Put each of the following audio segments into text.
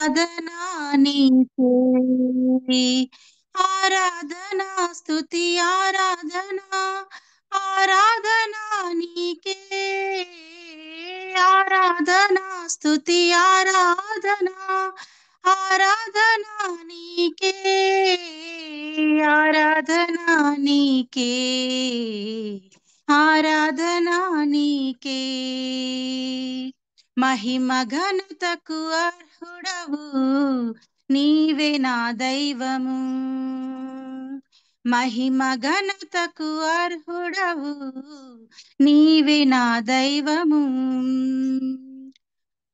ఆరాధనా నీకే, ఆరాధనా స్తుతి ఆరాధనా, ఆరాధనా నీకే, ఆరాధనా స్తుతి ఆరాధనా, ఆరాధనా నీకే, ఆరాధనా నీకే, ఆరాధనా నీకే. మహిమ ఘనతకు అర్హుడవు నీవే నా దైవము, మహిమ ఘనతకు అర్హుడవు నీవే నా దైవము.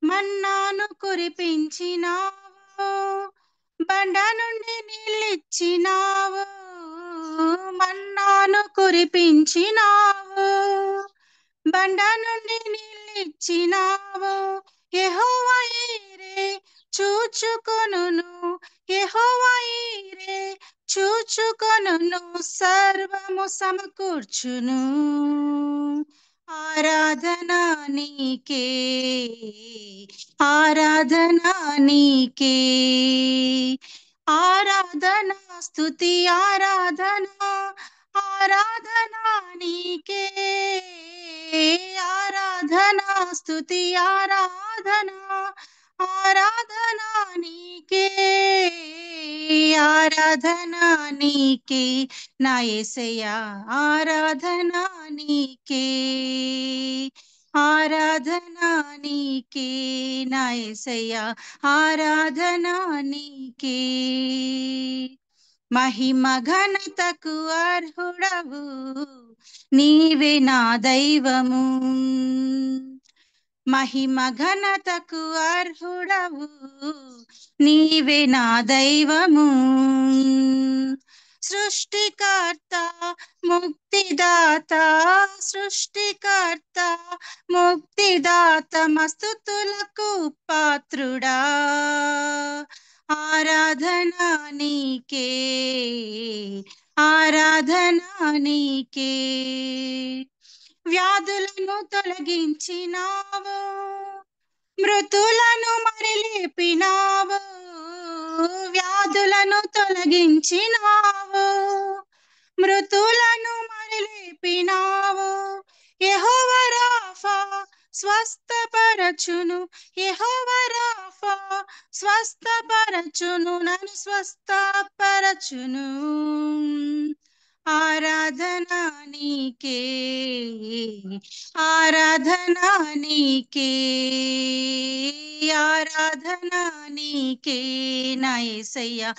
మన్నాను కురిపించినావు, బండ నుండి నీళ్ళిచ్చినావు, మన్నాను కురిపించినావు, బండ నుండి నీళ్ళిచ్చినావు. యెహోవా ఈరే చూచుకొనును, యెహోవా ఈరే చూచుకొనును, సర్వము సమకూర్చును. ఆరాధనా నీకే, ఆరాధనా నీకే, ఆరాధనా స్తుతి ఆరాధనా, ఆరాధనా నీకే, ఆరాధనా స్తుతి ఆరాధనా, ఆరాధనా నీకే, ఆరాధనా నీకే నా యేసయ్యా, ఆరాధనా నీకే, ఆరాధనా నీకే నా యేసయ్యా, ఆరాధనా నీకే. మహిమ ఘనతకు అర్హుడవు నీవే నా దైవము, మహిమ ఘనతకు అర్హుడవు నీవే నా దైవము. సృష్టికర్త ముక్తిదాత, సృష్టికర్త ముక్తిదాత, మస్తుతులకు పాత్రుడా, ఆరాధనా నీకే, ఆరాధనా నీకే. వ్యాధులను తొలగించినావు, మృతులను మరిలేపినావు, వ్యాధులను తొలగించినావు, మృతులను మరిలేపినావు. యెహోవా రాఫా స్వస్థపరచును, యెహోవా రాఫా స్వస్థపరచును, నన్ను స్వస్థపరచును. ఆరాధనా నీకే, ఆరాధనా నీకే, ఆరాధనా నీకే నా యేసయ్యా,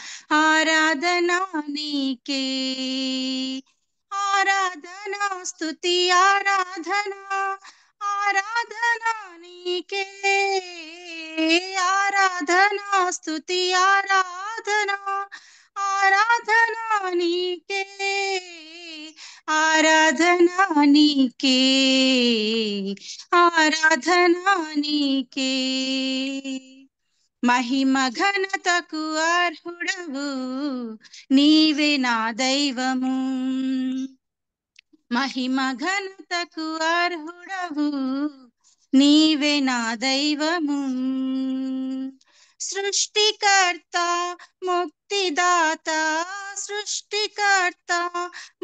ఆరాధనా నీకే, ఆరాధనా స్తుతి ఆరాధనా, ఆరాధనా నీకే, ఆరాధనా స్తుతి ఆరాధనా, ఆరాధనా నీకే, ఆరాధనా నీకే, ఆరాధనా నీకే. మహిమ ఘనతకు అర్హుడవు నీవే నా దైవము, మహిమ ఘనతకు అర్హుడవు నీవే నా దైవము. సృష్టికర్త ముక్తిదాత, సృష్టికర్త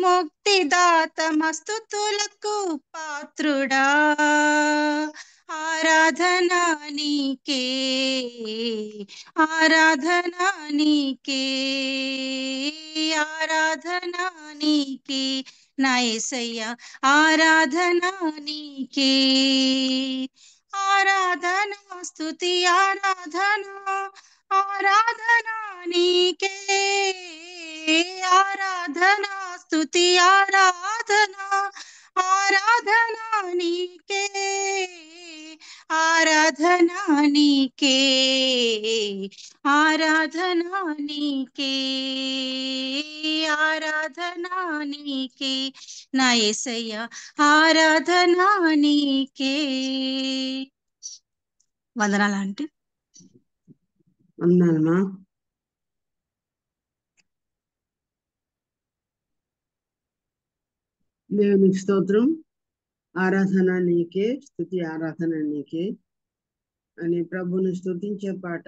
ముక్తిదాత, మస్తుతులకు పాత్రుడా, ఆరాధనా నీకే, ఆరాధనా నీకే, ఆరాధనా నీకే నా యేసయ్యా, ఆరాధనా నీకే, ఆరాధనా స్తుతి ఆరాధనా, ఆరాధనా నీకే, ఆరాధనా స్తుతి ఆరాధనా, ఆరాధనా నీకే, ఆరాధనా నీకే, ఆరాధనా నీకే, ఆరాధనా నీకే నా యేసయ్యా, ఆరాధనా నీకే. వందనాలు ఆంటీ. వందనాలమ్మా. దేవునికి స్తోత్రం. ఆరాధన నీకే, స్తుతి ఆరాధన నీకే అని ప్రభుని స్తుతించే పాట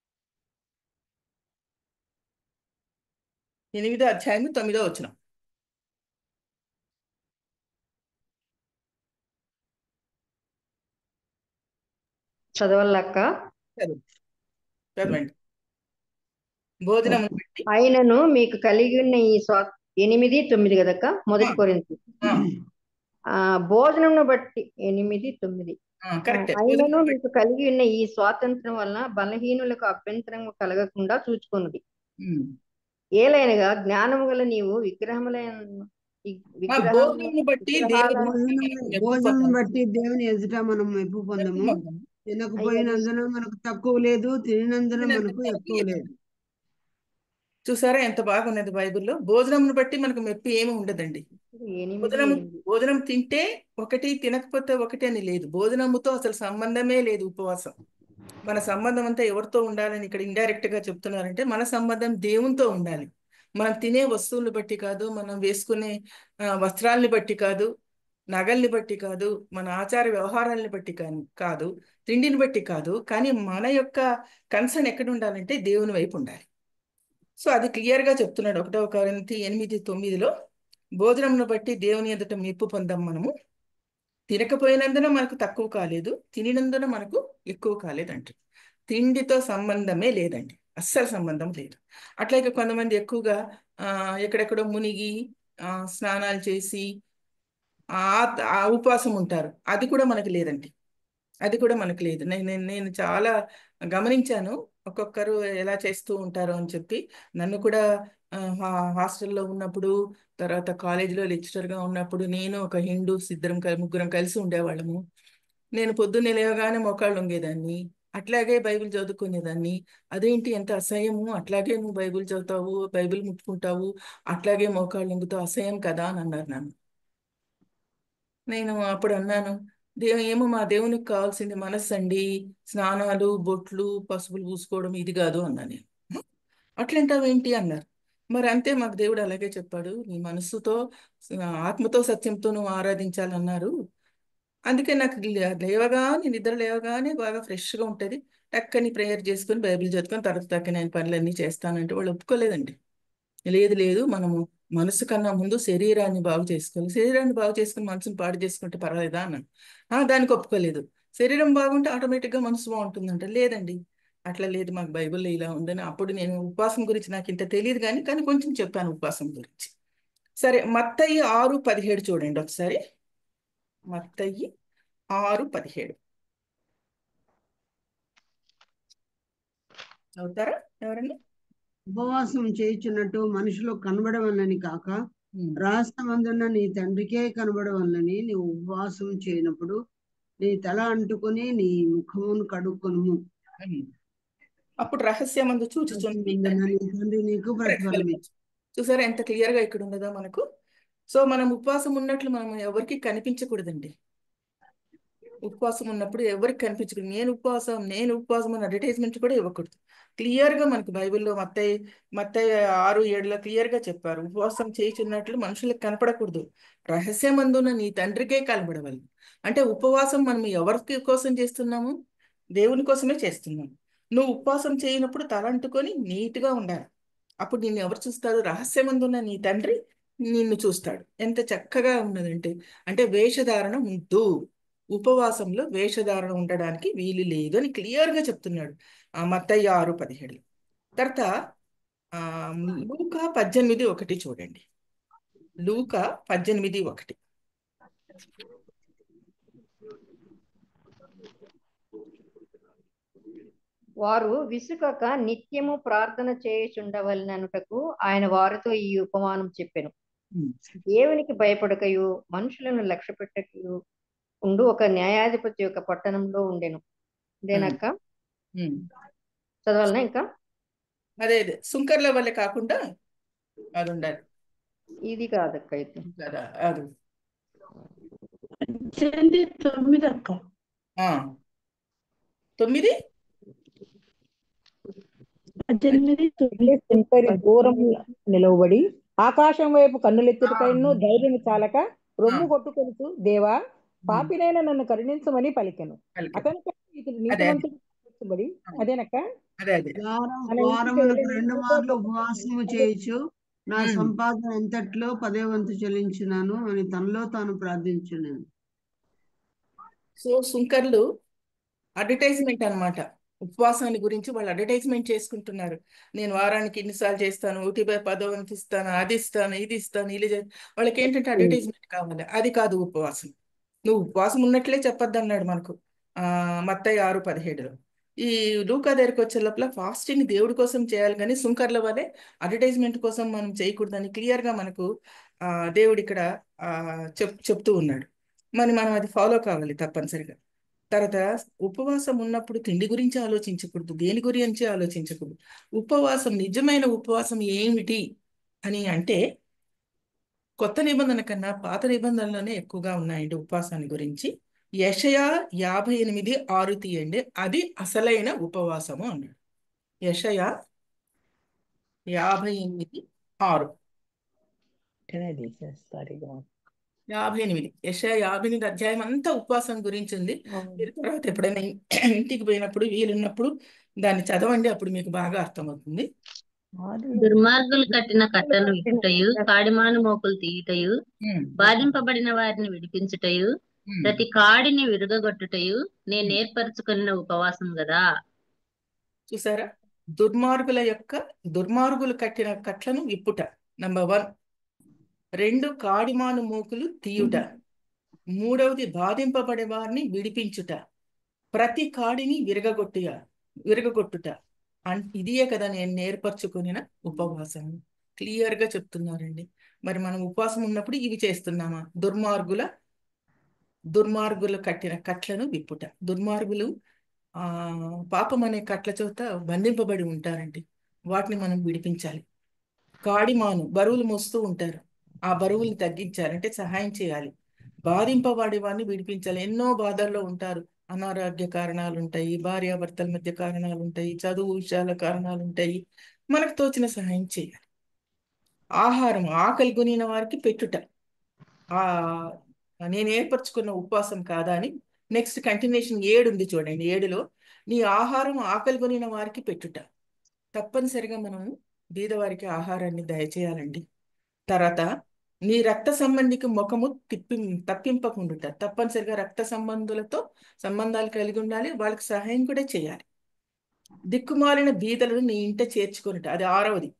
8వ అధ్యాయం 9వ వచనం. చదవాలక్క. చదవండి. భోజనం బట్టి ఆయనను మీకు కలిగి ఉన్న ఈ 8, 9 కదక్క. మొదటి కొరింథీ. భోజనంను బట్టి 8, 9. కరెక్ట్. ఆయనను మీకు కలిగి ఉన్న ఈ స్వాతంత్రం వలన బలహీనులకు అభ్యంతరం కలగకుండా చూచుకున్నది. ఏలైనగా జ్ఞానము గల నీవు భోజనం బట్టి భోజనం బట్టి దేవుని ఎదుట మనం మెప్పు పొందము. తినకపోయినందున మనకు తక్కువ లేదు, తినందున మనకు ఎక్కువ లేదు. చూసారా ఎంత బాగున్నది బైబిల్లో. భోజనం బట్టి మనకు మెప్పి ఏమి ఉండదండి. భోజనం తింటే ఒకటి, తినకపోతే ఒకటి అని లేదు. భోజనముతో అసలు సంబంధమే లేదు ఉపవాసం. మన సంబంధం అంతా ఎవరితో ఉండాలని ఇక్కడ ఇండైరెక్ట్ గా చెప్తున్నారంటే మన సంబంధం దేవునితో ఉండాలి. మనం తినే వస్తువులు బట్టి కాదు, మనం వేసుకునే వస్త్రాలని బట్టి కాదు, నగల్ని బట్టి కాదు, మన ఆచార వ్యవహారాలని బట్టి కాదు, తిండిని బట్టి కాదు. కానీ మన యొక్క కన్సర్న్ ఎక్కడ ఉండాలంటే దేవుని వైపు ఉండాలి. సో అది క్లియర్ గా చెప్తున్నాడు 1 కొరింథీ 8:9లో. భోజనంను బట్టి దేవుని ఎదుట మెప్పు పొందాం మనము. తినకపోయినందున మనకు తక్కువ కాలేదు, తినినందున మనకు ఎక్కువ కాలేదు అంట. తిండితో సంబంధమే లేదండి, అస్సలు సంబంధం లేదు. అట్లాగే కొంతమంది ఎక్కువగా ఎక్కడెక్కడో మునిగి స్నానాలు చేసి ఆ ఉపవాసం ఉంటారు. అది కూడా మనకు లేదండి, అది కూడా మనకు లేదు. నేను చాలా గమనించాను ఒక్కొక్కరు ఎలా చేస్తూ ఉంటారో అని చెప్పి. నన్ను కూడా హాస్టల్లో ఉన్నప్పుడు, తర్వాత కాలేజీలో లెక్చరర్గా ఉన్నప్పుడు నేను ఒక హిందూస్ ముగ్గురం కలిసి ఉండేవాళ్ళము. నేను పొద్దున్నే లేవగానే మోకాళ్ళు వంగేదాన్ని, అట్లాగే బైబిల్ చదువుకునేదాన్ని. అదేంటి ఎంత అసహ్యము, అట్లాగే నువ్వు బైబిల్ చదువుతావు, బైబిల్ ముట్టుకుంటావు, అట్లాగే మోకాళ్ళు వంగుతావు, అసహ్యం కదా అని అన్నారు నన్ను. నేను అప్పుడు అన్నాను, ఏమో మా దేవునికి కావాల్సింది మనస్సు అండి, స్నానాలు, బొట్లు, పసుపులు పూసుకోవడం ఇది కాదు అన్నా నేను. అట్లంటావేంటి అన్నారు. మరి అంతే, మాకు దేవుడు అలాగే చెప్పాడు, నీ మనస్సుతో ఆత్మతో సత్యంతో నువ్వు ఆరాధించాలన్నారు. అందుకే నాకు లేవగానే నిద్ర లేవగానే బాగా ఫ్రెష్గా ఉంటుంది. టక్కని ప్రేయర్ చేసుకుని బైబిల్ చదువుకొని తర్వాత నేను పనులన్నీ చేస్తానంటే వాళ్ళు ఒప్పుకోలేదండి. లేదు మనము మనసు కన్నా ముందు శరీరాన్ని బాగు చేసుకోవాలి. శరీరాన్ని బాగు చేసుకుని మనసుని పాడు చేసుకుంటే పర్వాలేదా అన్నాను. దానికి ఒప్పుకోలేదు. శరీరం బాగుంటే ఆటోమేటిక్గా మనసు బాగుంటుందంట. లేదండి అట్లా లేదు, మాకు బైబిల్లో ఇలా ఉందని. అప్పుడు నేను ఉపవాసం గురించి నాకు ఇంత తెలియదు కానీ కొంచెం చెప్పాను ఉపవాసం గురించి. సరే, మత్తయి 6:17 చూడండి ఒకసారి. మత్తయి 6:17 చదువుతారా ఎవరండి? ఉపవాసం చేయుచున్నట్టు మనుషులు కనబడవలని కాక రహస్యమందున్న నీ తండ్రికే కనబడవలని నీవు ఉపవాసం చేయనప్పుడు నీ తల అంటుకొని నీ ముఖమును కడుక్కొనుము. అప్పుడు రహస్యమందు చూచుచుంది తండ్రి నీకు ప్రతిఫలం. చూసారా ఎంత క్లియర్ గా ఇక్కడ ఉన్నదో మనకు. సో మనం ఉపవాసం ఉన్నట్లు మనం ఎవరికి కనిపించకూడదండి. ఉపవాసం ఉన్నప్పుడు ఎవరికి కనిపించకూడదు. నేను ఉపవాసం అని అడ్వర్టైజ్మెంట్ కూడా ఇవ్వకూడదు. క్లియర్ గా మనకు బైబిల్లో మత్తయి 6:7లో క్లియర్ గా చెప్పారు, ఉపవాసం చేయుచున్నట్లు మనుషులకు కనపడకూడదు, రహస్యమందున నీ తండ్రికే కనబడవాలి. అంటే ఉపవాసం మనం ఎవరికి కోసం చేస్తున్నాము? దేవుని కోసమే చేస్తున్నాము. నువ్వు ఉపవాసం చేయనప్పుడు తలంటుకొని నీట్గా ఉండాలి. అప్పుడు నిన్ను ఎవరు చూస్తారు? రహస్యమందున్న నీ తండ్రి నిన్ను చూస్తాడు. ఎంత చక్కగా ఉన్నదంటే, అంటే వేషధారణ ఉంటూ ఉపవాసంలో వేషధారణ ఉండడానికి వీలు లేదు అని క్లియర్గా చెప్తున్నాడు మత్తయి 6:17. తర్వాత లూకా 18:1 చూడండి. లూకా 18:1. వారు విసుకక నిత్యము ప్రార్థన చేయుచుండవలననుటకు ఆయన వారితో ఈ ఉపమానం చెప్పెను. దేవునికి భయపడకయు మనుషులను లక్ష్య పెట్టకయు ఉండు ఒక న్యాయాధిపతి యొక్క పట్టణంలో ఉండెను. ఇదేనక్క చదవాలనా? ఇంకా అదే సుంకర్ల వల్ల కాకుండా అది ఉండాలి. ఇది కాదక్క, అయితే కదా అది 9 అక్క. 9 సుంకరి దూరం నిలవబడి ఆకాశం వైపు కన్నులెత్తుటకైను ధైర్యం చాలక రొమ్ము కొట్టుకొనుచు, దేవా పాపినైన నన్ను కరుణించమని పలికెను. అతనిపై ఇతడు నీతిమంతుడు. అదేనక్క. వారమునకు 2 మార్లు ఉపవాసము చేయొచ్చు, నా సంపాదన ఎంతట్లో 10వ వంతు చెల్లించినాను అని తనలో తాను ప్రార్థించున్నాను. సో సుంకర్లు అడ్వర్టైజ్మెంట్ అన్నమాట. ఉపవాసాన్ని గురించి వాళ్ళు అడ్వర్టైజ్మెంట్ చేసుకుంటున్నారు. నేను వారానికి ఇన్నిసార్లు చేస్తాను, 1/10 వంతు ఇస్తాను, అది ఇస్తాను, ఇది ఇస్తాను, ఇలా వాళ్ళకి ఏంటంటే అడ్వర్టైజ్మెంట్ కావాలి. అది కాదు ఉపవాసం. నువ్వు ఉపవాసం ఉన్నట్లే చెప్పొద్దు అన్నాడు మనకు మత్తయి 6:17లో. ఈ లూకా దగ్గరికి వచ్చే లోపల ఫాస్టింగ్ దేవుడి కోసం చేయాలి, కానీ సుంకర్ల వలె అడ్వర్టైజ్మెంట్ కోసం మనం చేయకూడదని క్లియర్ గా మనకు దేవుడు ఇక్కడ చెప్తూ ఉన్నాడు. మనం అది ఫాలో కావాలి తప్పనిసరిగా. తర్వాత ఉపవాసం ఉన్నప్పుడు తిండి గురించి ఆలోచించకూడదు, దేని గురించి ఆలోచించకూడదు. ఉపవాసం, నిజమైన ఉపవాసం ఏమిటి అని అంటే కొత్త నిబంధన కన్నా పాత నిబంధనలోనే ఎక్కువగా ఉన్నాయండి ఉపవాసాన్ని గురించి. యెషయా 58:6 తీయండి, అది అసలైన ఉపవాసము అన్నాడు. యెషయా 58:6. 58. యెషయా 58 అధ్యాయం అంతా ఉపవాసం గురించి ఉంది. మీరు తర్వాత ఎప్పుడైనా ఇంటికి పోయినప్పుడు వీలున్నప్పుడు దాన్ని చదవండి, అప్పుడు మీకు బాగా అర్థమవుతుంది. దుర్మార్గులు కట్టిన కట్టను విప్పుటయు, కాడిమాను మోకులు తీయుటయు, బాధింపబడిన వారిని విడిపించుటయు, ప్రతి కాడిని విరుగగొట్టుటయు నేను ఏర్పరచుకున్న ఉపవాసం గదా. చూసారా, దుర్మార్గులు కట్టిన కట్లను విప్పుట నంబర్ 1. 2, కాడిమాను మోకులు తీయుట. 3వది బాధింపబడే వారిని విడిపించుట. ప్రతి కాడిని విరగగొట్టుట. ఇదియే కదా నేను నేర్పరచుకున్న ఉపవాసం. క్లియర్ గా చెప్తున్నారండి. మరి మనం ఉపవాసం ఉన్నప్పుడు ఇవి చేస్తున్నామా? దుర్మార్గులు కట్టిన కట్లను విప్పుట. దుర్మార్గులు పాపం అనే కట్ల చోట బంధింపబడి ఉంటారండి, వాటిని మనం విడిపించాలి. కాడిమాను, బరువులు మోస్తూ ఉంటారు, ఆ బరువులు తగ్గించాలి, అంటే సహాయం చేయాలి. బాధింపబడే వాడిని విడిపించాలి. ఎన్నో బాధల్లో ఉంటారు, అనారోగ్య కారణాలు ఉంటాయి, భార్యాభర్తల మధ్య కారణాలు ఉంటాయి, చదువు విషయాల కారణాలు ఉంటాయి. మనకు తోచిన సహాయం చేయాలి. ఆహారం, ఆకలి కొనిన వారికి పెట్టుట నేను ఏర్పరచుకున్న ఉపవాసం కాదా అని. నెక్స్ట్ కంటిన్యూషన్ 7 ఉంది చూడండి. 7లో నీ ఆహారం ఆకలి కొనిన వారికి పెట్టుట. తప్పనిసరిగా మనం బీదవారికి ఆహారాన్ని దయచేయాలండి. తర్వాత నీ రక్త సంబంధికి ముఖము తప్పింపకుండుట. తప్పనిసరిగా రక్త సంబంధాలు కలిగి ఉండాలి, వాళ్ళకి సహాయం కూడా చేయాలి. దిక్కుమాలిన బీదలను నీ ఇంట చేర్చుకునుట, అది 6వది.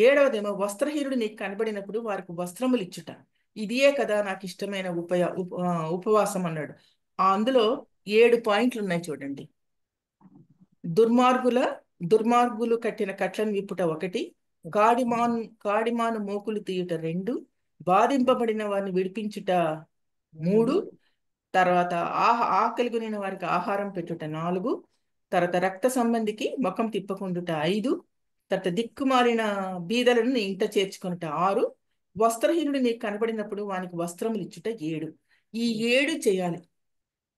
7వదేమో వస్త్రహీనుడు నీకు కనబడినప్పుడు వారికి వస్త్రములు ఇచ్చుట. ఇదియే కదా నాకు ఇష్టమైన ఉపవాసం అన్నాడు. అందులో 7 పాయింట్లు ఉన్నాయి చూడండి. దుర్మార్గులు కట్టిన కట్లను విప్పుట 1, కాడిమాను మోకులు తీయుట 2, బాధింపబడిన వారిని విడిపించుట 3, తర్వాత ఆకలి కొనిన వారికి ఆహారం పెట్టుట 4, తర్వాత రక్త సంబంధికి ముఖం తిప్పకుండుట 5, తర్వాత దిక్కుమాలిన బీదలను ఇంట చేర్చుకునుట 6, వస్త్రహీనుడు నీకు కనబడినప్పుడు వానికి వస్త్రములు ఇచ్చుట 7. ఈ 7 చేయాలి.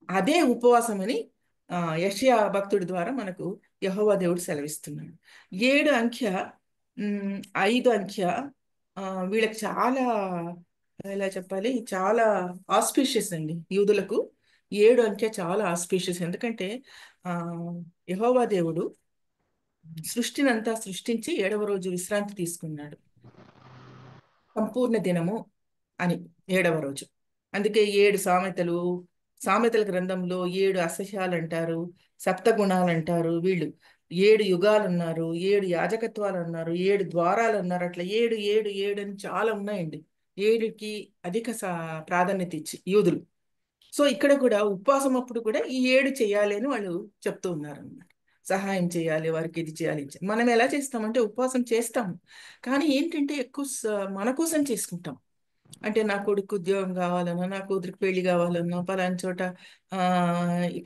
అదే ఉపవాసం అని యెషయా భక్తుడి ద్వారా మనకు యెహోవా దేవుడు సెలవిస్తున్నాడు. 7 అంఖ్య 5 అంఖ్య వీళ్ళకి చాలా, ఎలా చెప్పాలి, చాలా ఆస్పిషియస్ అండి. యూదులకు 7 అంఖ్య చాలా ఆస్పిషియస్. ఎందుకంటే యెహోవా దేవుడు సృష్టినంతా సృష్టించి 7వ రోజు విశ్రాంతి తీసుకున్నాడు. సంపూర్ణ దినము అని 7వ రోజు. అందుకే 7 సామెతల గ్రంథంలో 7 అసహ్యాలు అంటారు, సప్తగుణాలు అంటారు. వీళ్ళు 7 యుగాలు అన్నారు, 7 యాజకత్వాలు అన్నారు, 7 ద్వారాలు అన్నారు. అట్లా 7 7 7 అని చాలా ఉన్నాయండి. 7కి అధిక ప్రాధాన్యత ఇచ్చి యూదులు. సో ఇక్కడ కూడా ఉపవాసం అప్పుడు కూడా ఈ 7 చేయాలి అని వాళ్ళు చెప్తూ ఉన్నారు అన్నమాట. సహాయం చేయాలి, వారికి ఇది చేయాలి. మనం ఎలా చేస్తామంటే ఉపవాసం చేస్తాము, కానీ ఏంటంటే ఎక్కువ మన కోసం చేసుకుంటాం. అంటే నా కొడుకు ఉద్యోగం కావాలన్నా, నా కూతురికి పెళ్లి కావాలన్నా, పలాని చోట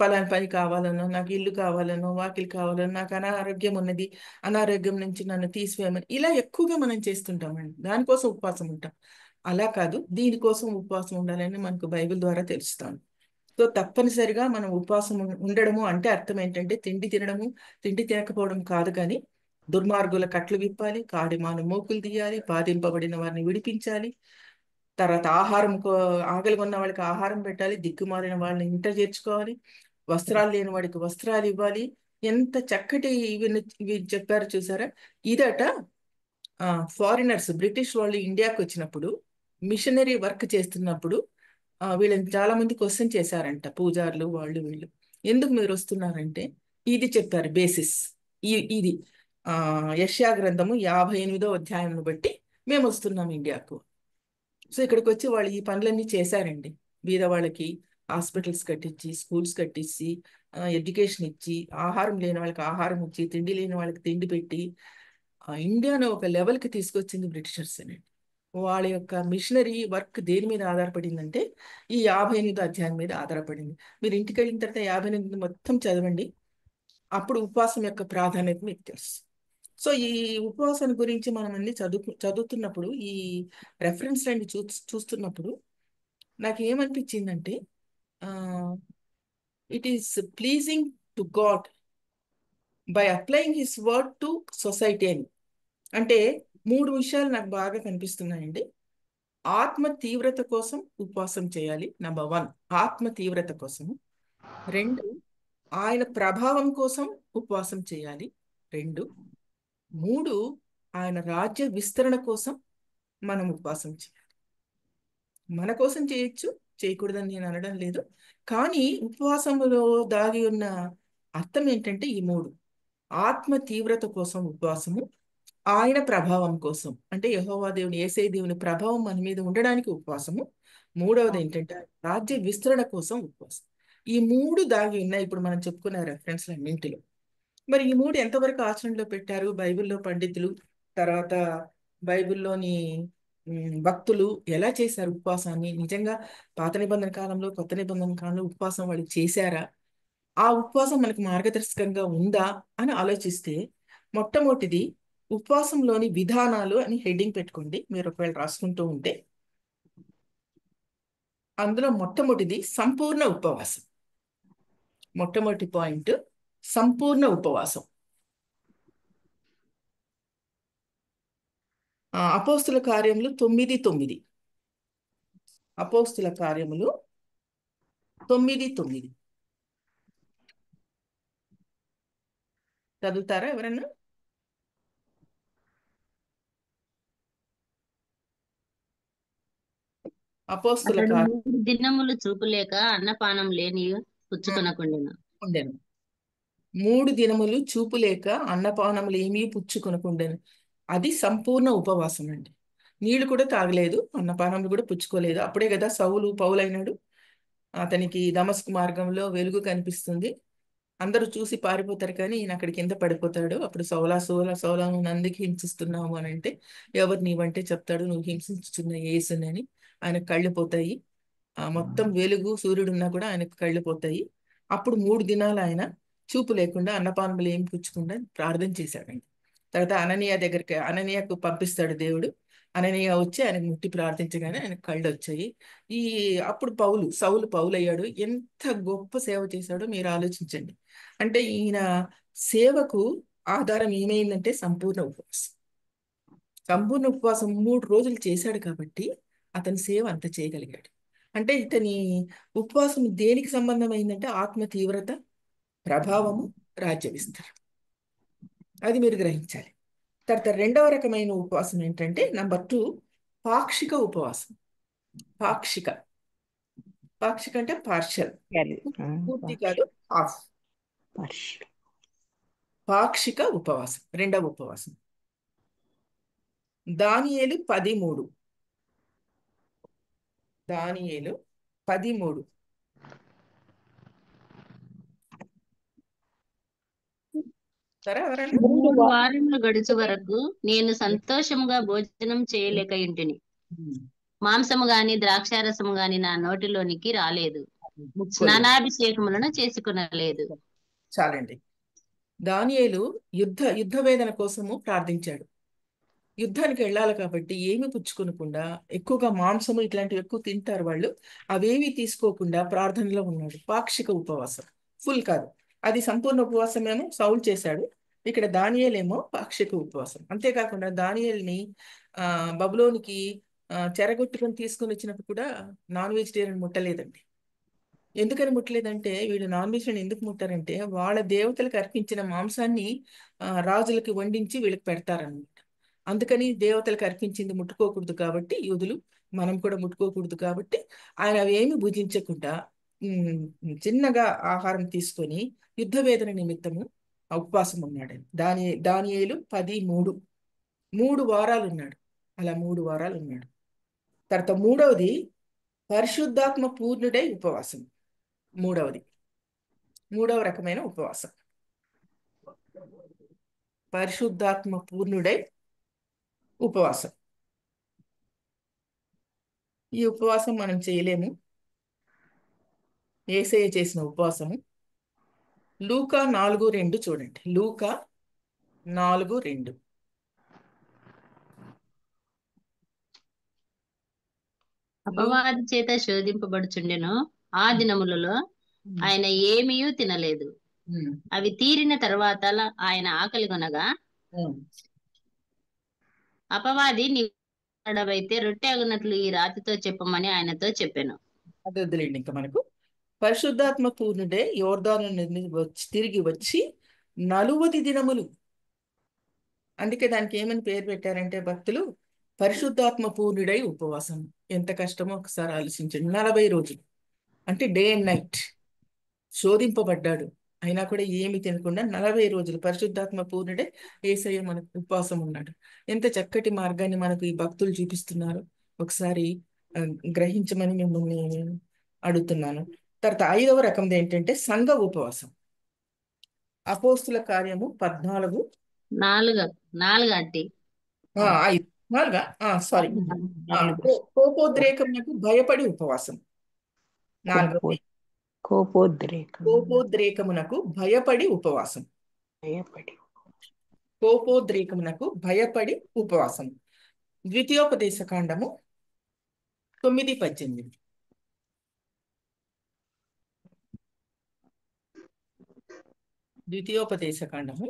పలాని పని కావాలన్నా, నాకు ఇల్లు కావాలన్నా, వాకిలు కావాలన్నా, నాకు అనారోగ్యం ఉన్నది, అనారోగ్యం నుంచి నన్ను తీసివేయమని, ఇలా ఎక్కువగా మనం చేస్తుంటామండి. దానికోసం ఉపవాసం ఉంటాం. అలా కాదు, దీనికోసం ఉపవాసం ఉండాలని మనకు బైబిల్ ద్వారా తెలుస్తాను. సో తప్పనిసరిగా మనం ఉపవాసం ఉండడము అంటే అర్థం ఏంటంటే తిండి తినకపోవడం కాదు, కానీ దుర్మార్గుల కట్లు విప్పాలి, కాడిమాను మోకులు తీయాలి, బాధింపబడిన వారిని విడిపించాలి. తర్వాత ఆకలి కొన్న వాళ్ళకి ఆహారం పెట్టాలి, దిక్కుమాలిన వాళ్ళని ఇంట చేర్చుకోవాలి, వస్త్రాలు లేని వాడికి వస్త్రాలు ఇవ్వాలి. ఎంత చక్కటి ఇవి చెప్పారు చూసారా. ఇదట ఫారినర్స్ బ్రిటిష్ వాళ్ళు ఇండియాకి వచ్చినప్పుడు మిషనరీ వర్క్ చేస్తున్నప్పుడు వీళ్ళని చాలా మంది క్వశ్చన్ చేశారంట, పూజారులు వాళ్ళు వీళ్ళు. ఎందుకు మీరు వస్తున్నారంటే ఇది చెప్పారు బేసిస్. ఇది యెషయా గ్రంథము 58వ అధ్యాయం బట్టి మేము వస్తున్నాం ఇండియాకు. సో ఇక్కడికి వచ్చి వాళ్ళు ఈ పనులన్నీ చేశారండి. బీద వాళ్ళకి హాస్పిటల్స్ కట్టించి, స్కూల్స్ కట్టించి, ఎడ్యుకేషన్ ఇచ్చి, ఆహారం లేని వాళ్ళకి ఆహారం ఇచ్చి, తిండి లేని వాళ్ళకి తిండి పెట్టి ఇండియాను ఒక లెవెల్కి తీసుకొచ్చింది బ్రిటిషర్స్ అండి. వాళ్ళ యొక్క మిషనరీ వర్క్ దేని మీద ఆధారపడిందంటే ఈ 58వ అధ్యాయం మీద ఆధారపడింది. మీరు ఇంటికి వెళ్ళిన తర్వాత 58 మొత్తం చదవండి, అప్పుడు ఉపవాసం యొక్క ప్రాధాన్యత మీకు తెలుసు. సో ఈ ఉపవాసం గురించి మనం అన్ని చదువుతున్నప్పుడు ఈ రెఫరెన్స్ అన్ని చూస్తున్నప్పుడు నాకు ఏమనిపించిందంటే it is pleasing to God by applying his word to society అని. అంటే 3 విషయాలు నాకు బాగా కనిపిస్తున్నాయండి. ఆత్మ తీవ్రత కోసం ఉపవాసం చేయాలి, నంబర్ 1 ఆత్మ తీవ్రత కోసం. 2 ఆయన ప్రభావం కోసం ఉపవాసం చేయాలి, 2. 3 ఆయన రాజ్య విస్తరణ కోసం మనం ఉపవాసం చేయాలి. మన కోసం చేయొచ్చు, చేయకూడదని నేను అనడం లేదు, కానీ ఉపవాసంలో దాగి ఉన్న అర్థం ఏంటంటే ఈ 3: ఆత్మ తీవ్రత కోసం ఉపవాసము, ఆయన ప్రభావం కోసం అంటే యెహోవా దేవుని, యేసయ్య దేవుని ప్రభావం మన మీద ఉండడానికి ఉపవాసము, 3వది ఏంటంటే రాజ్య విస్తరణ కోసం ఉపవాసం. ఈ 3 దాగి ఉన్నాయి ఇప్పుడు మనం చెప్పుకున్న రెఫరెన్స్ల అన్నింటిలో. మరి ఈ 3 ఎంతవరకు ఆచరణలో పెట్టారు బైబిల్లో పండితులు, తర్వాత బైబిల్లోని భక్తులు ఎలా చేశారు ఉపవాసాన్ని? నిజంగా పాత నిబంధన కాలంలో, కొత్త నిబంధన కాలంలో ఉపవాసం వాళ్ళు చేశారా? ఆ ఉపవాసం మనకు మార్గదర్శకంగా ఉందా అని ఆలోచిస్తే, మొట్టమొదటిది ఉపవాసంలోని విధానాలు అని హెడ్డింగ్ పెట్టుకోండి మీరు ఒకవేళ రాసుకుంటూ ఉంటే. అందులో మొట్టమొదటిది సంపూర్ణ ఉపవాసం. మొట్టమొదటి పాయింట్ సంపూర్ణ ఉపవాసం. అపోస్తుల కార్యములు 9:9. అపోస్తుల కార్యములు 9:9 చదువుతారా ఎవరన్నా? అపోస్తుల అతడు కార్యం 3 దినములు చూపులేక అన్నపానం లేని పుచ్చుకొనకుండెను. 3 దినములు చూపులేక అన్నపానములు ఏమీ పుచ్చుకొనకుండెను. అది సంపూర్ణ ఉపవాసం అండి. నీళ్లు కూడా తాగలేదు, అన్నపానములు కూడా పుచ్చుకోలేదు. అప్పుడే కదా సౌలు పౌలైనాడు. అతనికి దమస్కు మార్గంలో వెలుగు కనిపిస్తుంది, అందరూ చూసి పారిపోతారు, కానీ ఈయన అక్కడి కింద పడిపోతాడు. అప్పుడు సౌలా సౌలా సౌలా నువ్వు అందుకు హింసిస్తున్నావు అని అంటే, ఎవరు నీవంటే చెప్తాడు, నువ్వు హింసించుతున్న యేసుని అని. ఆయన కళ్ళు పోతాయి, మొత్తం వెలుగు సూర్యుడున్నా కూడా ఆయనకు కళ్ళు పోతాయి. అప్పుడు 3 దినాలు ఆయన చూపు లేకుండా అన్నపానములు ఏం పుచ్చకుండా ప్రార్థన చేశాడండి. తర్వాత అననీయకు పంపిస్తాడు దేవుడు. అననీయ వచ్చి ఆయనకు ముట్టి ప్రార్థించగానే ఆయన కళ్ళు వచ్చాయి. అప్పుడు సౌలు పౌలు అయ్యాడు. ఎంత గొప్ప సేవ చేశాడో మీరు ఆలోచించండి. అంటే ఈయన సేవకు ఆధారం ఏమైందంటే సంపూర్ణ ఉపవాసం. సంపూర్ణ ఉపవాసం 3 రోజులు చేశాడు కాబట్టి అతని సేవ అంత చేయగలిగాడు. అంటే ఇతని ఉపవాసం దేనికి సంబంధమైందంటే ఆత్మ తీవ్రత, ప్రభావము, రాజ్య విస్తరణ. అది మీరు గ్రహించాలి. తర్వాత 2వ రకమైన ఉపవాసం ఏంటంటే నంబర్ 2 పాక్షిక ఉపవాసం. పాక్షిక అంటే పార్షల్, పూర్తి కాదు, హాఫ్. పాక్షిక ఉపవాసం 2వ ఉపవాసం. దానియేలు 13. దానియేలు 13. 3 వారములు గడుచు వరకు నేను సంతోషముగా భోజనం చేయలేక ఇంటిని, మాంసము గాని ద్రాక్షారసము గాని నా నోటిలోనికి రాలేదు, స్నానాభిషేకములను చేసుకునలేదు. చాలండి. దానియేలు యుద్ధ వేదన కోసము ప్రార్థించాడు. యుద్ధానికి వెళ్ళాలి కాబట్టి ఏమి పుచ్చుకోకుండా, ఎక్కువగా మాంసము ఇట్లాంటివి ఎక్కువ తింటారు వాళ్ళు, అవేవి తీసుకోకుండా ప్రార్థనలో ఉన్నాడు. పాక్షిక ఉపవాసం, ఫుల్ కాదు. అది సంపూర్ణ ఉపవాసం ఏమో సౌలు చేశాడు, ఇక్కడ దానియేలేమో పాక్షిక ఉపవాసం. అంతేకాకుండా దానియేల్ని బబులోనికి చెరగొట్టుకొని తీసుకొని వచ్చినప్పుడు కూడా నాన్ వెజిటేరియన్ ముట్టలేదండి. ఎందుకని ముట్టలేదంటే, వీళ్ళు నాన్ వెజిటేరియన్ ఎందుకు ముట్టారంటే వాళ్ళ దేవతలకు అర్పించిన మాంసాన్ని రాజులకి వండించి వీళ్ళకి పెడతారనమాట. అందుకని దేవతలకు అర్పించింది ముట్టుకోకూడదు కాబట్టి యూదులు మనం కూడా ముట్టుకోకూడదు కాబట్టి ఆయన అవేమి భుజించకుండా చిన్నగా ఆహారం తీసుకొని యుద్ధ వేదన నిమిత్తము ఉపవాసం ఉన్నాడు. దానియేలు 10:3 3 వారాలు ఉన్నాడు. అలా 3 వారాలు ఉన్నాడు. తర్వాత మూడవది పరిశుద్ధాత్మ పూర్ణుడై ఉపవాసం. మూడవ రకమైన ఉపవాసం పరిశుద్ధాత్మ పూర్ణుడై ఉపవాసం. ఈ ఉపవాసం మనం చేయలేము. యేసయ్య చేసిన ఉపవాసము లూకా 4:2 చూడండి. లూకా 4:2. అపవాది చేత శోధింపబడుచుండెను. ఆ దినములలో ఆయన ఏమీయూ తినలేదు. అవి తీరిన తర్వాత ఆయన ఆకలి కొనగా అపవాది నీవైతే రొట్టె అగునట్లు ఈ రాతితో చెప్పమని ఆయనతో చెప్పాను. అది వద్దులేండి. ఇంకా మనకు పరిశుద్ధాత్మ పూర్ణుడే యోర్దాను తిరిగి వచ్చి 40 దినములు, అందుకే దానికి ఏమని పేరు పెట్టారంటే భక్తులు, పరిశుద్ధాత్మ పూర్ణుడై ఉపవాసం. ఎంత కష్టమో ఒకసారి ఆలోచించండి. 40 రోజులు అంటే డే అండ్ నైట్ శోధింపబడ్డాడు. అయినా కూడా ఏమి తినకుండా 40 రోజులు పరిశుద్ధాత్మ పూర్ణుడే యేసయ్య మనకు ఉపవాసం ఉన్నాడు. ఎంత చక్కటి మార్గాన్ని మనకు ఈ భక్తులు చూపిస్తున్నారు. ఒకసారి గ్రహించమని మిమ్మల్ని అడుగుతున్నాను. తర్వాత 5వ రకం ఏంటంటే సంఘ ఉపవాసం. అపోస్తుల కార్యము 14 సారీ కోపోద్రేకమునకు భయపడి ఉపవాసం. 4వ కోపోద్రేకమునకు భయపడి ఉపవాసం. కోపోద్రేకమునకు భయపడి ఉపవాసం. ద్వితీయోపదేశ కాండము 9:18. ద్వితీయోపదేశ కాండము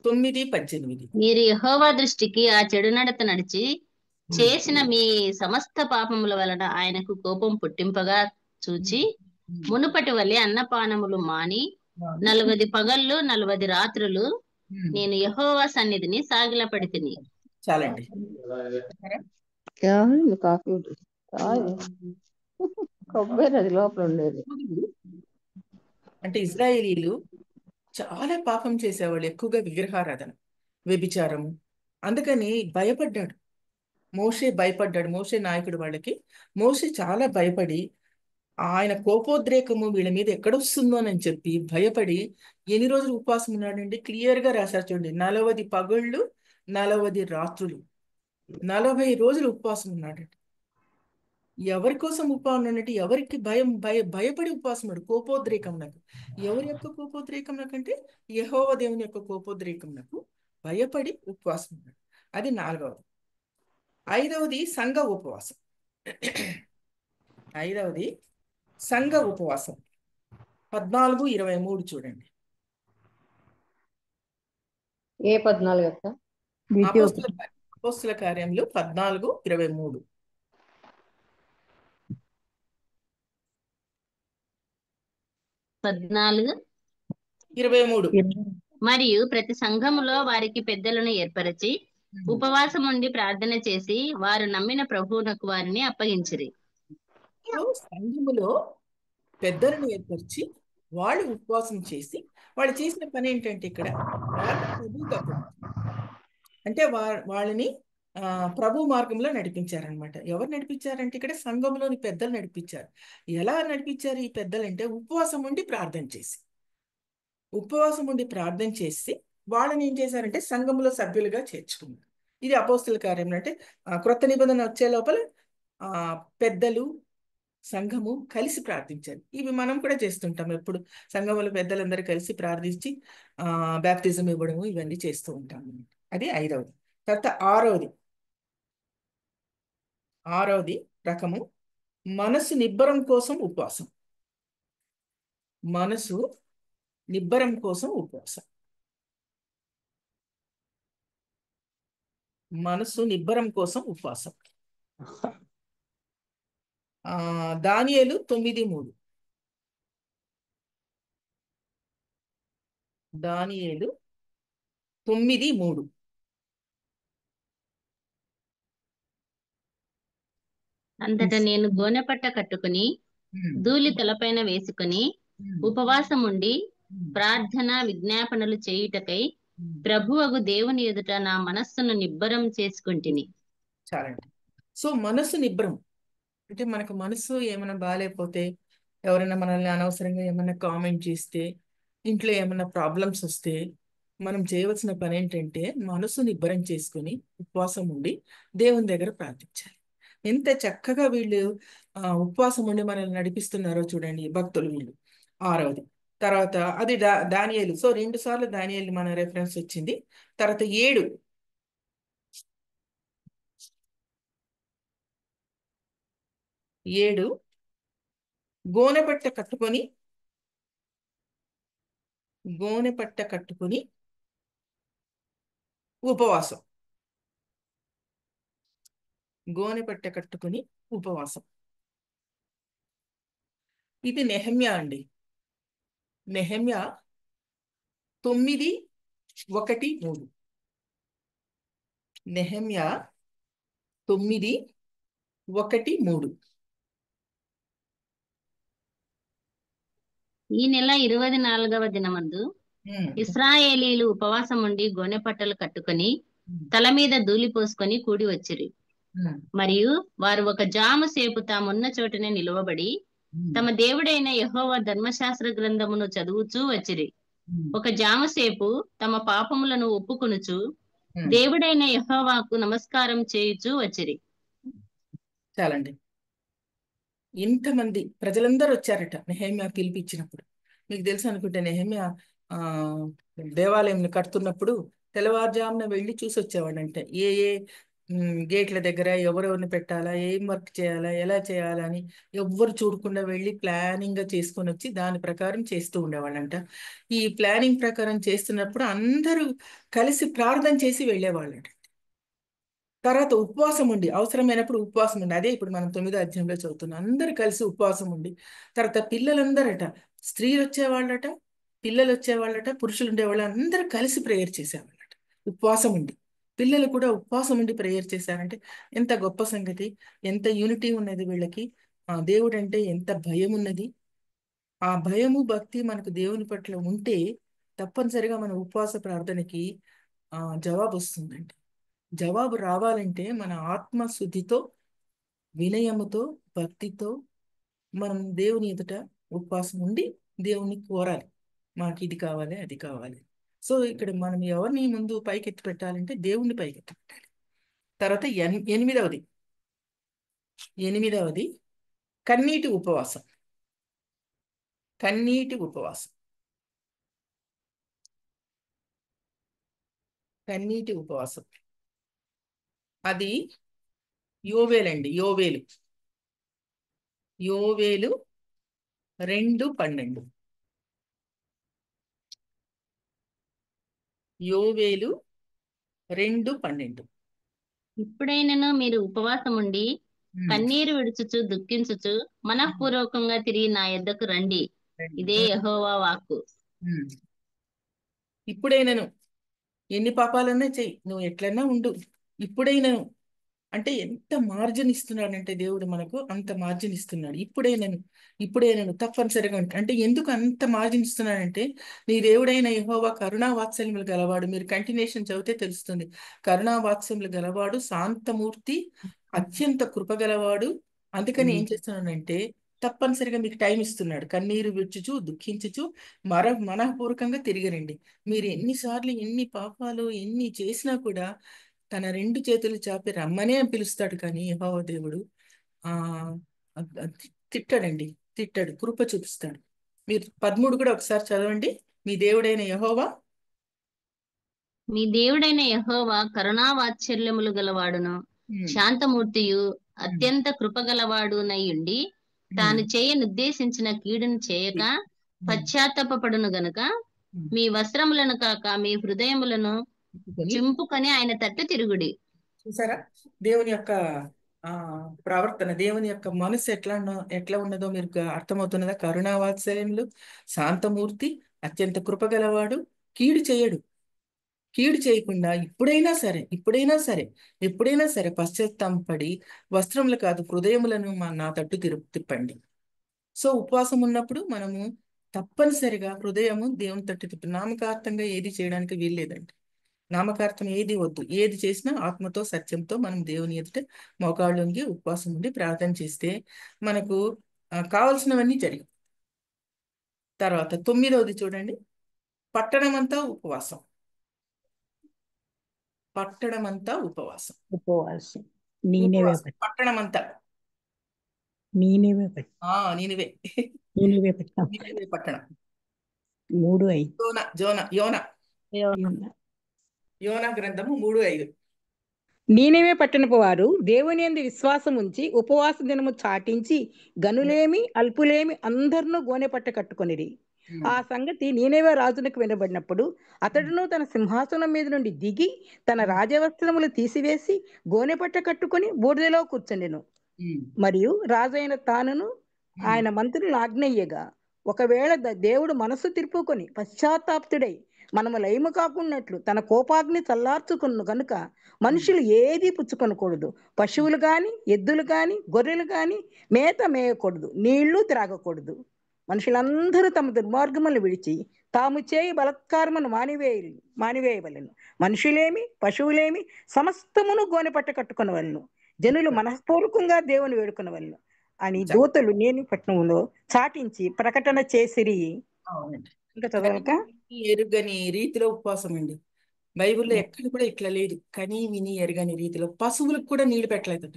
9:18. మీరు యెహోవా దృష్టికి ఆ చెడు నడత నడిచి చేసిన మీ సమస్త పాపముల వలన ఆయనకు కోపం పుట్టింపగా చూచి మునుపటి వలె అన్నపానములు మాని 40 పగళ్ళు 40 రాత్రులు నేను యెహోవా సన్నిధిని సాగిలపడి తిని. చాలండి. కాఫీ కొబ్బరి అది లోపల ఉండేది. అంటే ఇజ్రాయేలీలు చాలా పాపం చేసేవాళ్ళు, ఎక్కువగా విగ్రహారాధన, వ్యభిచారము. అందుకని భయపడ్డాడు మోషే. మోషే నాయకుడు వాళ్ళకి. మోషే చాలా భయపడి ఆయన కోపోద్రేకము వీళ్ళ మీద ఎక్కడొస్తుందోనని చెప్పి భయపడి ఎన్ని రోజులు ఉపవాసం ఉన్నాడండి? క్లియర్గా రాశారు చూడండి. 40 పగళ్ళు 40 రాత్రులు, 40 రోజులు ఉపవాసం ఉన్నాడండి. ఎవరి కోసం ఉపవాసం అంటే ఎవరికి భయపడి ఉపవాసం ఉన్నాడు. కోపోద్రేకం నాకు, ఎవరి యొక్క కోపోద్రేకం నాకంటే యెహోవా దేవుని యొక్క కోపోద్రేకం నాకు భయపడి ఉపవాసం ఉన్నాడు. అది 4వది. 5వది సంఘ ఉపవాసం. 5వది సంఘ ఉపవాసం 14:23 చూడండి. ఏ 14 అక్క? అపోస్తుల కార్యంలో 14:23. 14:23. మరియు ప్రతి సంఘములో వారికి పెద్దలను ఏర్పరిచి ఉపవాసం ఉండి ప్రార్థన చేసి వారు నమ్మిన ప్రభువునకు వారిని అప్పగించిరి. సంఘములో పెద్దలను ఏర్పరిచి వాళ్ళు ఉపవాసం చేసి వాళ్ళు చేసిన పని ఏంటంటే ఇక్కడ అంటే వాళ్ళని ప్రభు మార్గంలో నడిపించారనమాట. ఎవరు నడిపించారంటే ఇక్కడ సంఘంలోని పెద్దలు నడిపించారు. ఎలా నడిపించారు ఈ పెద్దలు అంటే ఉపవాసం ఉండి ప్రార్థన చేసి వాళ్ళని ఏం చేశారంటే సంఘంలో సభ్యులుగా చేర్చుకున్నారు. ఇది అపోస్తుల కార్యంలో. అంటే క్రొత్త నిబంధన వచ్చే లోపల పెద్దలు సంఘము కలిసి ప్రార్థించారు. ఇవి మనం కూడా చేస్తుంటాం. ఎప్పుడు సంఘంలో పెద్దలందరూ కలిసి ప్రార్థించి బ్యాప్టిజం ఇవ్వడము ఇవన్నీ చేస్తూ ఉంటాం. అది 5వది. తర్వాత 6వది రకము మనసు నిబ్బరం కోసం ఉపవాసం. మనసు నిబ్బరం కోసం ఉపవాసం. మనసు నిబ్బరం కోసం ఉపవాసం. దానియేలు 9:3. దానియేలు 9:3. అంతటా నేను గోనెపట్ట కట్టుకుని ధూళి తలపైన వేసుకుని ఉపవాసం ఉండి ప్రార్థన విజ్ఞాపనలు చేయుటకై ప్రభువగు దేవుని ఎదుట నా మనస్సును నిబ్బరం చేసుకుంటుని. చాలండి. సో మనస్సు నిబ్బరం అంటే మనకు మనసు ఏమైనా బాగాలేకపోతే, ఎవరైనా మనల్ని అనవసరంగా ఏమైనా కామెంట్ చేస్తే, ఇంట్లో ఏమైనా ప్రాబ్లమ్స్ వస్తే, మనం చేయవలసిన పని ఏంటంటే మనసు నిబ్బరం చేసుకుని ఉపవాసం ఉండి దేవుని దగ్గర ప్రార్థించాలి. ఎంత చక్కగా వీళ్ళు ఉపవాసం ఉండి మనల్ని నడిపిస్తున్నారో చూడండి భక్తులు వీళ్ళు. 6వది తర్వాత అది దానియేలు. సో 2 సార్లు దానియేలు మన రెఫరెన్స్ వచ్చింది. తర్వాత 7 గోనెపట్ట కట్టుకొని ఉపవాసం. గోనెపట్ట కట్టుకుని ఉపవాసం. ఇది నెహమ్యా అండి. నెహమ్యా 9:1-3. నెహమ్యా 9:1-3. ఈ నెల 24వ దినమందు ఇశ్రాయేలీలు ఉపవాసం ఉండి గోనెపట్టలు కట్టుకుని తల మీద ధూళి పోసుకొని కూడి వచ్చిరి. మరియు వారు ఒక జాము సేపు తామున్న చోటనే నిలువబడి తమ దేవుడైన యెహోవా ధర్మశాస్త్ర గ్రంథమును చదువుచూ వచ్చిరి. ఒక జాము సేపు తమ పాపములను ఒప్పుకొనుచు దేవుడైన యెహోవాకు నమస్కారం చేయుచూ వచ్చిరి. చాలండి. ఇంతమంది ప్రజలందరూ వచ్చారట నెహమ్యా పిలిపించినప్పుడు. మీకు తెలుసు అనుకుంటే నెహమ్యా దేవాలయం కడుతున్నప్పుడు తెల్లవారుజామున వెళ్ళి చూసి వచ్చేవాడంటే ఏ గేట్ల దగ్గర ఎవరెవరిని పెట్టాలా, ఏం వర్క్ చేయాలా, ఎలా చేయాలా అని ఎవ్వరు చూడకుండా వెళ్ళి ప్లానింగ్గా చేసుకొని వచ్చి దాని ప్రకారం చేస్తూ ఉండేవాళ్ళంట. ఈ ప్లానింగ్ ప్రకారం చేస్తున్నప్పుడు అందరూ కలిసి ప్రార్థన చేసి వెళ్ళేవాళ్ళంట. తర్వాత ఉపవాసం ఉండి అవసరమైనప్పుడు ఉపవాసం ఉండి, అదే ఇప్పుడు మనం 9వ అధ్యాయంలో చదువుతున్నాం. అందరు కలిసి ఉపవాసం ఉండి తర్వాత పిల్లలందరట, స్త్రీలు వచ్చేవాళ్ళట, పిల్లలు వచ్చేవాళ్ళట, పురుషులు ఉండేవాళ్ళు, అందరూ కలిసి ప్రేయర్ చేసేవాళ్ళట ఉపవాసం ఉండి. పిల్లలు కూడా ఉపవాసం ఉండి ప్రేయర్ చేశారంటే ఎంత గొప్ప సంగతి, ఎంత యూనిటీ ఉన్నది వీళ్ళకి. దేవుడు అంటే ఎంత భయం ఉన్నది. ఆ భయము భక్తి మనకు దేవుని పట్ల ఉంటే తప్పనిసరిగా మన ఉపవాస ప్రార్థనకి జవాబు వస్తుందండి. జవాబు రావాలంటే మన ఆత్మశుద్ధితో, వినయముతో, భక్తితో మనం దేవుని ఎదుట ఉపవాసం ఉండి దేవుని కోరాలి. మాకు ఇది కావాలి, అది కావాలి. సో ఇక్కడ మనం ఎవరిని ముందు పైకెత్తి పెట్టాలంటే దేవుణ్ణి పైకెత్తి పెట్టాలి. తర్వాత 8వది కన్నీటి ఉపవాసం. కన్నీటి ఉపవాసం. కన్నీటి ఉపవాసం అది యోవేలండి. యోవేలు 2:12. యోవేలు 2:12. ఇప్పుడైనను మీరు ఉపవాసం ఉండి కన్నీరు విడుచుచు దుఃఖించుచు మనఃపూర్వకంగా తిరిగి నా యొద్దకు రండి. ఇదే యెహోవా వాక్కు. ఇప్పుడైనను ఎన్ని పాపాలన్నా చెయ్యి, నువ్వు ఎట్లన్నా ఉండు, ఇప్పుడైనను అంటే ఎంత మార్జిన్ ఇస్తున్నాడంటే దేవుడు మనకు అంత మార్జిన్ ఇస్తున్నాడు. ఇప్పుడైనను తప్పనిసరిగా అంటే ఎందుకు అంత మార్జిన్ ఇస్తున్నాడంటే నీ దేవుడైన యెహోవా కరుణా వాత్సల్యములు గలవాడు. మీరు కంటిన్యూషన్ చదివితే తెలుస్తుంది. కరుణా వాత్సల్యములు గలవాడు, శాంతమూర్తి, అత్యంత కృపగలవాడు. అందుకని ఏం చేస్తున్నాడంటే తప్పనిసరిగా మీకు టైం ఇస్తున్నాడు. కన్నీరు విడుచుచు దుఃఖించుచు మనఃపూర్వకంగా తిరిగి రండి. మీరు ఎన్నిసార్లు ఎన్ని పాపాలు ఎన్ని చేసినా కూడా తన 2 చేతులు చాపి రమ్మనే పిలుస్తాడు. కానీ యెహోవా దేవుడు తిట్టాడండి, తిట్టాడు, కృప చూపిస్తాడు. మీరు 13 కూడా ఒకసారి చదవండి. మీ దేవుడైన యెహోవా కరుణా వాత్సల్యములు గలవాడును శాంతమూర్తియు అత్యంత కృపగలవాడునయ్యుండి తాను చేయనుద్దేశించిన కీడును చేయక పశ్చాత్తాపపడును గనుక మీ వస్త్రములను కాక మీ హృదయములను చింపుకొని ఆయన తట్టు తిరుగుడి. చూసారా దేవుని యొక్క ప్రవర్తన, దేవుని యొక్క మనసు ఎట్లా ఉన్నదో మీరు అర్థమవుతున్నదా? కరుణా వాత్సల్యములు, శాంతమూర్తి, అత్యంత కృపగలవాడు, కీడు చేయడు. కీడు చేయకుండా ఎప్పుడైనా సరే పశ్చాత్తాపడి వస్త్రములు కాదు హృదయములను నా తట్టు తిప్పండి. సో ఉపవాసం ఉన్నప్పుడు మనము తప్పనిసరిగా హృదయము దేవుని తట్టు తిప్పి నామకార్థంగా ఏది చేయడానికి వీల్లేదండి. నామకార్థం ఏది వద్దు. ఏది చేసినా ఆత్మతో సత్యంతో మనం దేవుని ఎదుట మోకాళ్ళొంగి ఉపవాసం ఉండి ప్రార్థన చేస్తే మనకు కావలసినవన్నీ జరిగాయి. తర్వాత 9వది చూడండి, పట్టణమంతా ఉపవాసం. ఉపవాసం నీనెవే పట్టణమంతా నీనెవే నీనివే పట్టణం నీనివే పట్టణం 3:5 యోనా గ్రంథము 3:5. నీనెవే పట్టణపు వారు దేవుని యందు విశ్వాసం ఉంచి ఉపవాస దినము చాటించి గనులేమి అల్పులేమి అందరినూ గోనెపట్ట కట్టుకొనిరి. ఆ సంగతి నీనెవే రాజునకు వినబడినప్పుడు అతడును తన సింహాసనం మీద నుండి దిగి తన రాజవస్త్రములు తీసివేసి గోనెపట్ట కట్టుకొని బూడిదలో కూర్చుండెను. మరియు రాజు అయిన తానును ఆయన మంత్రులు ఆజ్ఞయ్యగా, ఒకవేళ దేవుడు మనసు తిరుపుకొని పశ్చాత్తాప్తుడై మనము లయము కాకున్నట్లు తన కోపాగ్ని చల్లార్చుకును గనుక మనుషులు ఏది పుచ్చుకొనకూడదు. పశువులు గాని ఎద్దులు గాని గొర్రెలు గాని మేత మేయకూడదు, నీళ్లు త్రాగకూడదు. మనుషులందరూ తమ దుర్మార్గములను విడిచి తాము చేయి బలత్కారమును మానివేయవలెను. మనుషులేమి పశువులేమి సమస్తమును గోనెపట్ట కట్టుకొనవలెను. జనులు మనఃపూర్వకంగా దేవుని వేడుకొనవలెను అని దూతలు నేను పట్టణంలో చాటించి ప్రకటన చేసిరి. ఇంకా చదవక ఎరుగని రీతిలో ఉపవాసం అండి. బైబిల్లో ఎక్కడ కూడా ఇట్లా లేదు. కని విని ఎరగని రీతిలో పశువులకు కూడా నీళ్లు పెట్టలేదంట.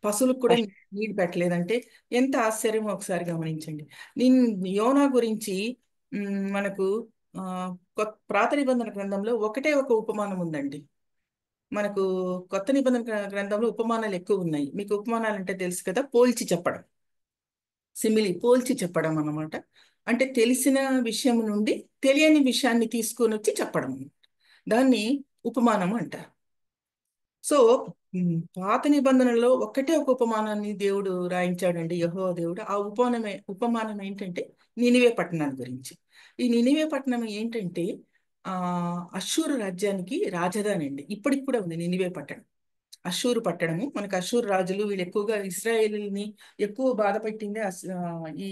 నీళ్లు పెట్టలేదంటే ఎంత ఆశ్చర్యమో ఒకసారి గమనించండి. యోనా గురించి మనకు పాత నిబంధన గ్రంథంలో ఒకటే ఒక ఉపమానం ఉందండి. మనకు కొత్త నిబంధన గ్రంథంలో ఉపమానాలు ఎక్కువ ఉన్నాయి. మీకు ఉపమానాలు అంటే తెలుసు కదా, పోల్చి చెప్పడం, పోల్చి చెప్పడం అన్నమాట. అంటే తెలిసిన విషయం నుండి తెలియని విషయాన్ని తీసుకొని వచ్చి చెప్పడం, దాన్ని ఉపమానం అంటారు. సో పాత నిబంధనలో ఒక్కటే ఒక ఉపమానాన్ని దేవుడు రాయించాడండి, యెహోవా దేవుడు. ఆ ఉపమానం ఏంటంటే నినివే పట్టణాన్ని గురించి. ఈ నినివే పట్టణం ఏంటంటే అష్షూరు రాజ్యానికి రాజధాని అండి. ఇప్పటికి కూడా ఉంది నినివే పట్టణం. అష్షూరు పట్టణము, మనకు అష్షూరు రాజులు వీళ్ళు ఎక్కువగా ఇశ్రాయేలుని ఎక్కువ బాధ పెట్టింది ఈ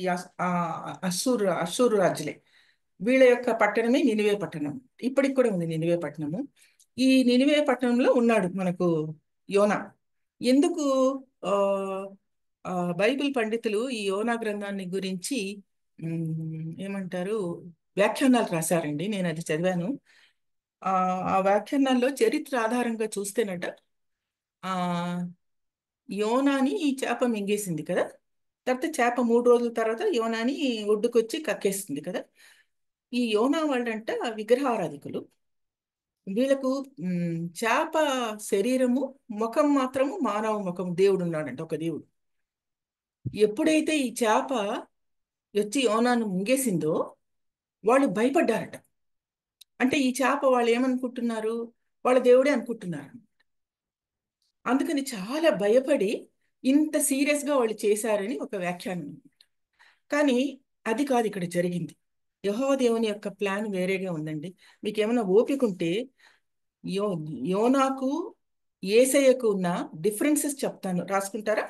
అష్షూరు రాజులే. వీళ్ళ యొక్క పట్టణమే నినివే పట్టణం. ఇప్పటికి కూడా ఉంది నినివే పట్టణము. ఈ నినివే పట్టణంలో ఉన్నాడు మనకు యోనా. ఎందుకు బైబిల్ పండితులు ఈ యోనా గ్రంథాన్ని గురించి ఏమంటారు వ్యాఖ్యానాలు రాశారండి. నేను అది చదివాను. ఆ వ్యాఖ్యానాల్లో చరిత్ర ఆధారంగా చూస్తేనట యోనాని ఈ చేప మింగేసింది కదా. తర్వాత చేప 3 రోజుల తర్వాత యోనాని ఒడ్డుకొచ్చి కక్కేస్తుంది కదా. ఈ యోనా వాళ్ళంట విగ్రహారాధికులు. వీళ్ళకు చేప శరీరము, ముఖం మాత్రము మానవ ముఖం. దేవుడు ఉన్నాడంట, ఒక దేవుడు. ఎప్పుడైతే ఈ చేప వచ్చి యోనాను మింగేసిందో వాళ్ళు భయపడ్డారట. అంటే ఈ చేప వాళ్ళు ఏమనుకుంటున్నారు, వాళ్ళ దేవుడే అనుకుంటున్నారు. అందుకని చాలా భయపడి ఇంత సీరియస్గా వాళ్ళు చేశారని ఒక వ్యాఖ్యానం. కానీ అది కాదు ఇక్కడ జరిగింది. యెహోవా దేవుని యొక్క ప్లాన్ వేరేగా ఉందండి. మీకు ఏమైనా ఓపిక ఉంటే యోనాకు యేసయ్యకు ఉన్న డిఫరెన్సెస్ చెప్తాను, రాసుకుంటారా?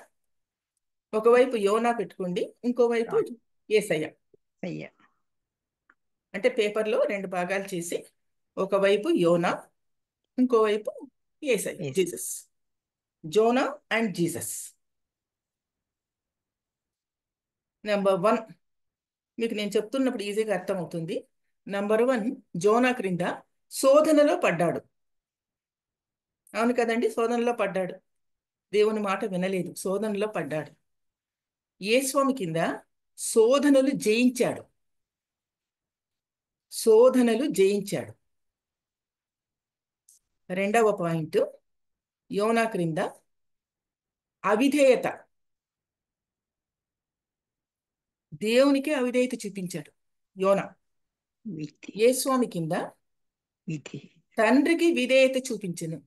ఒకవైపు యోనా పెట్టుకోండి, ఇంకోవైపు యేసయ్య. అంటే పేపర్లో 2 భాగాలు చేసి ఒకవైపు యోనా, ఇంకోవైపు యేసయ్య, Jesus. Jonah and Jesus. Number 1 మీకు నేను చెప్తున్నప్పుడు ఈజీగా అర్థమవుతుంది. నెంబర్ 1, జోనా క్రింద శోధనలో పడ్డాడు. అవును కదండి, శోధనలో పడ్డాడు. దేవుని మాట వినలేదు, శోధనలో పడ్డాడు. యేస్వామి కింద శోధనలు జయించాడు. రెండవ పాయింట్, యోనా క్రింద అవిధేయత, దేవునికి అవిధేయత చూపించాడు యోనా. యేస్వామి కింద తండ్రికి విధేయత చూపించెను.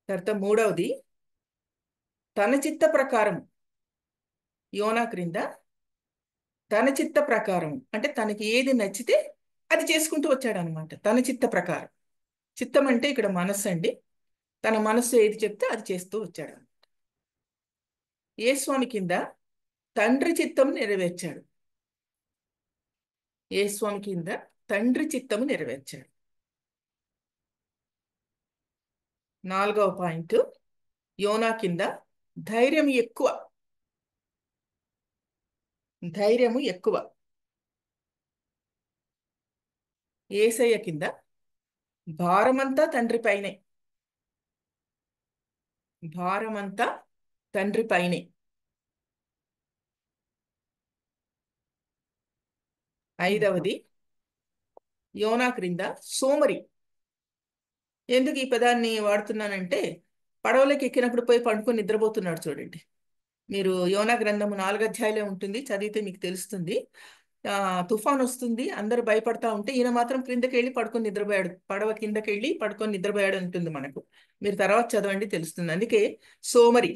తర్వాత 3వది, తన చిత్త ప్రకారం యోనా క్రింద తన చిత్త ప్రకారం, అంటే తనకి ఏది నచ్చితే అది చేసుకుంటూ వచ్చాడు అనమాట. తన చిత్త ప్రకారం. చిత్తం అంటే ఇక్కడ మనస్సు అండి. తన మనస్సు ఏది చెప్తే అది చేస్తూ వచ్చాడు. యేస్వామి కింద తండ్రి చిత్తము నెరవేర్చాడు. యేస్వామి కింద తండ్రి చిత్తము నెరవేర్చాడు. 4వ పాయింట్, యోనా కింద ధైర్యం ఎక్కువ. ధైర్యము ఎక్కువ. యేసయ్య కింద భారమంతా తండ్రి పైనే. భారమంతా తండ్రి పైనే. 5వది, యోనా క్రింద సోమరి. ఎందుకు ఈ పదాన్ని వాడుతున్నానంటే, పడవలోకి ఎక్కినప్పుడు పోయి పండుకొని నిద్రపోతున్నాడు చూడండి. మీరు యోనా గ్రంథము 4 అధ్యాయాలే ఉంటుంది, చదివితే మీకు తెలుస్తుంది. తుఫాన్ వస్తుంది, అందరూ భయపడతా ఉంటే ఈయన మాత్రం క్రిందకి వెళ్ళి పడుకొని నిద్రపోయాడు. పడవ కిందకి వెళ్ళి పడుకొని నిద్రపోయాడు ఉంటుంది మనకు. మీరు తర్వాత చదవండి, తెలుస్తుంది. అందుకే సోమరి.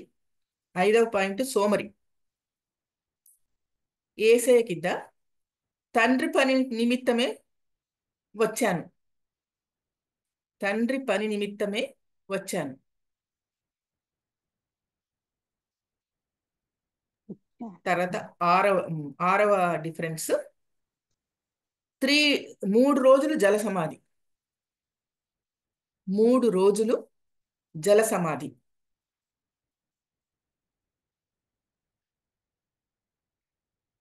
5వ పాయింట్ సోమరి. యేసయ్య కింద తండ్రి పని నిమిత్తమే వచ్చాను. తండ్రి పని నిమిత్తమే వచ్చాను. తర్వాత 6వ డిఫరెన్స్, 3 రోజులు జల సమాధి. 3 రోజులు జల సమాధి.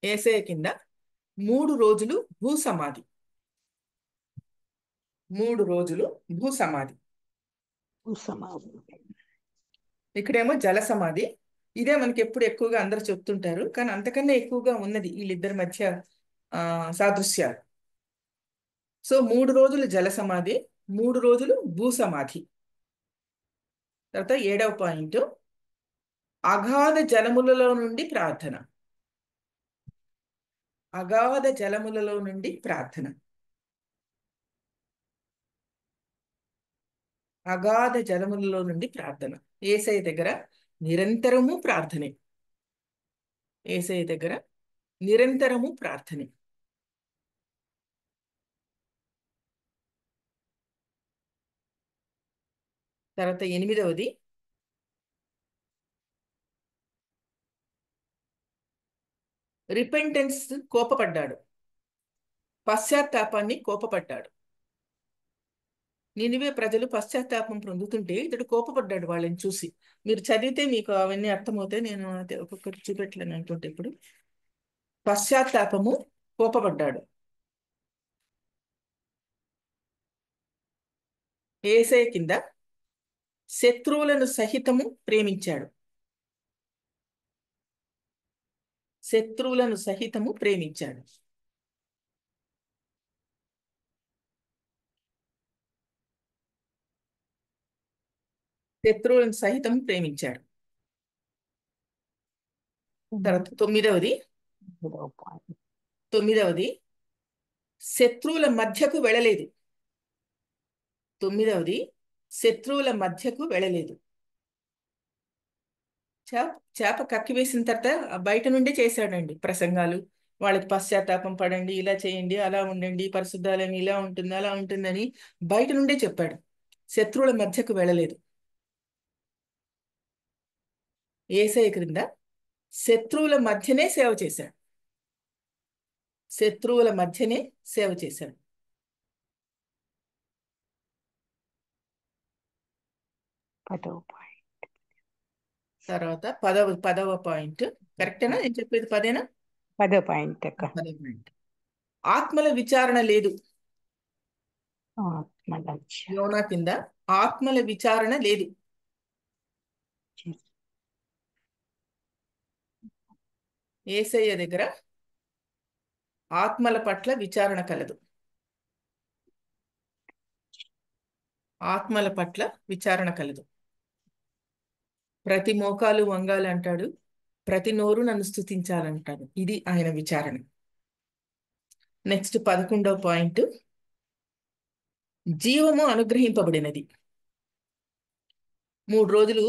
యేసయ్య కింద 3 రోజులు భూ సమాధి. 3 రోజులు భూ సమాధి. ఇక్కడేమో జల సమాధి. ఇదే మనకి ఎప్పుడు ఎక్కువగా అందరు చెప్తుంటారు, కానీ అంతకన్నా ఎక్కువగా ఉన్నది వీళ్ళిద్దరి మధ్య సాదృశ్యాలు. సో 3 రోజులు జల సమాధి, 3 రోజులు భూ సమాధి. తర్వాత 7వ పాయింట్, అగాధ జలములలో నుండి ప్రార్థన. అగాధ జలములలో నుండి ప్రార్థన. అగాధ జలములలో నుండి ప్రార్థన. యేసయ్య దగ్గర నిరంతరము ప్రార్థనే. యేసయ్య దగ్గర నిరంతరము ప్రార్థనే. తర్వాత 8వది, రిపెంటెన్స్. కోపపడ్డాడు. పశ్చాత్తాపాన్ని కోపపడ్డాడు. నినివే ప్రజలు పశ్చాత్తాపం పొందుతుంటే ఇతడు కోపపడ్డాడు వాళ్ళని చూసి. మీరు చదివితే మీకు అవన్నీ అర్థమవుతాయి. నేను ఒక్కొక్కటి చూపెట్టలేను అనుకుంటే ఇప్పుడు. పశ్చాత్తాపము, కోపపడ్డాడు. యేసయ్య కింద శత్రువులను సహితము ప్రేమించాడు. శత్రువులను సహితము ప్రేమించాడు. శత్రువులను సహితం ప్రేమించాడు. తర్వాత 9వది, శత్రువుల మధ్యకు వెళ్ళలేదు. 9వది, శత్రువుల మధ్యకు వెళ్ళలేదు. చేప కక్కి వేసిన తర్వాత బయట నుండే చేశాడండి ప్రసంగాలు. వాళ్ళకి పశ్చాత్తాపం పడండి, ఇలా చేయండి, అలా ఉండండి, పరిశుద్ధాలని ఇలా ఉంటుంది, అలా ఉంటుందని బయట నుండే చెప్పాడు. శత్రువుల మధ్యకు వెళ్ళలేదు. యేసయ్య క్రింద శత్రువుల మధ్యనే సేవ చేశాడు. శత్రువుల మధ్యనే సేవ చేశాడు. తర్వాత 10వ పాయింట్. కరెక్టేనా నేను చెప్పేది? 10ఏనా? 10వ పాయింట్ అక్క. 10వ పాయింట్, ఆత్మల విచారణ లేదు. యోనా కింద ఆత్మల విచారణ లేదు. యేసయ్య దగ్గర ఆత్మల పట్ల విచారణ కలదు. ఆత్మల పట్ల విచారణ కలదు. ప్రతి మోకాలు వంగాలి అంటాడు, ప్రతి నోరు నన్ను స్తుతించాలంటాడు. ఇది ఆయన విచారణ. నెక్స్ట్ 11వ పాయింట్, జీవము అనుగ్రహింపబడినది. 3 రోజులు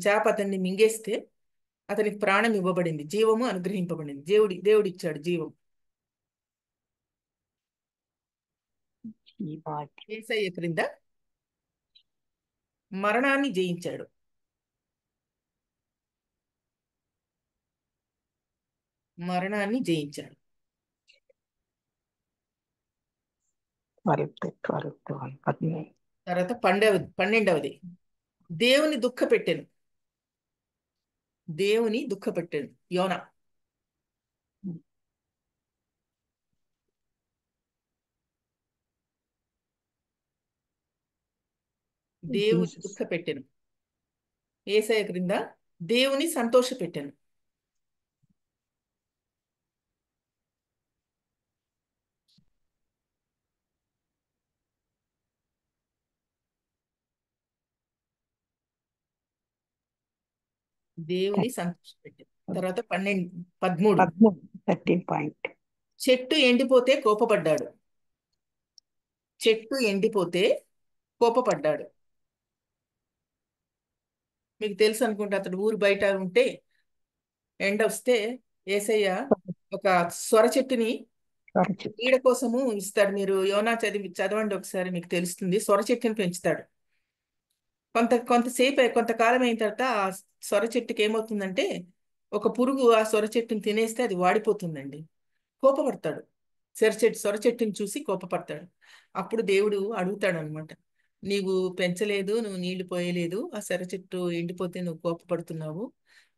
చేప అతన్ని మింగేస్తే అతనికి ప్రాణం ఇవ్వబడింది, జీవము అనుగ్రహింపబడింది. దేవుడిచ్చాడు జీవం. యేసయ్య క్రింద మరణాన్ని జయించాడు. మరణాన్ని జయించాడు. తర్వాత 12వది దేవుని దుఃఖపెట్టెను. దేవుని దుఃఖపెట్టెను యోనా. దేవుని దుఃఖపెట్టెను. యేసయ్య క్రింద దేవుని సంతోషపెట్టెను. దేవుని సంతోషపెట్టాడు. తర్వాత 13 చెట్టు ఎండిపోతే కోపపడ్డాడు. చెట్టు ఎండిపోతే కోపపడ్డాడు. మీకు తెలుసు అనుకుంటా, అతడు ఊరు బయట ఉంటే ఎండ వస్తే యేసయ్య ఒక సొర చెట్టుని నీడ కోసము ఇస్తాడు. మీరు యోనా చదవండి ఒకసారి, మీకు తెలుస్తుంది. సొర చెట్టుని పెంచుతాడు. కొంతకాలం అయిన తర్వాత ఆ సొర చెట్టుకి ఏమవుతుందంటే, ఒక పురుగు ఆ సొర చెట్టుని తినేస్తే అది వాడిపోతుందండి. కోపపడతాడు. సొర చెట్టుని చూసి కోపపడతాడు. అప్పుడు దేవుడు అడుగుతాడు అనమాట, నీవు పెంచలేదు, నువ్వు నీళ్లు పోయలేదు, ఆ సొర చెట్టు ఎండిపోతే నువ్వు కోపపడుతున్నావు.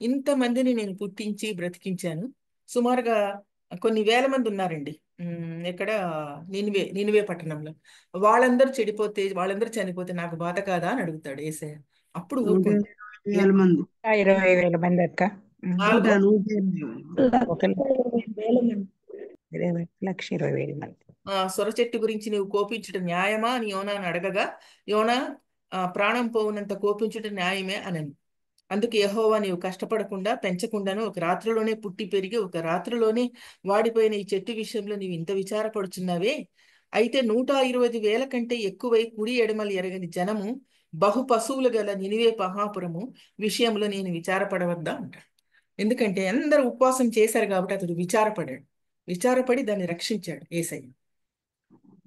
ఇంతమందిని నేను పుట్టించి బ్రతికించాను. సుమారుగా కొన్ని వేల మంది ఉన్నారండి ఇక్కడ నినివే పట్టణంలో. వాళ్ళందరూ చనిపోతే నాకు బాధ కాదా అని అడుగుతాడు యేసయ్య. అప్పుడు 120,000 మంది. 20,000 మంది అక్క. 1,20,000 మంది. సొర చెట్టు గురించి నువ్వు కోపించడం న్యాయమా అని యోనాను అడగగా, యోనా ప్రాణం పోవునంత కోపించడం న్యాయమే అని. అందుకు యెహోవా, నీవు కష్టపడకుండా పెంచకుండాను ఒక రాత్రిలోనే పుట్టి పెరిగి ఒక రాత్రిలోనే వాడిపోయిన ఈ చెట్టు విషయంలో నీవు ఇంత విచారపడుచున్నావే, అయితే 120,000 కంటే ఎక్కువై కుడి ఎడమలు ఎరగని జనము బహు పశువులు గల నినివే మహాపురము విషయంలో నేను విచారపడవద్దా అంటాడు. ఎందుకంటే అందరూ ఉపవాసం చేశారు కాబట్టి అతడు విచారపడి దాన్ని రక్షించాడు యేసయ్య.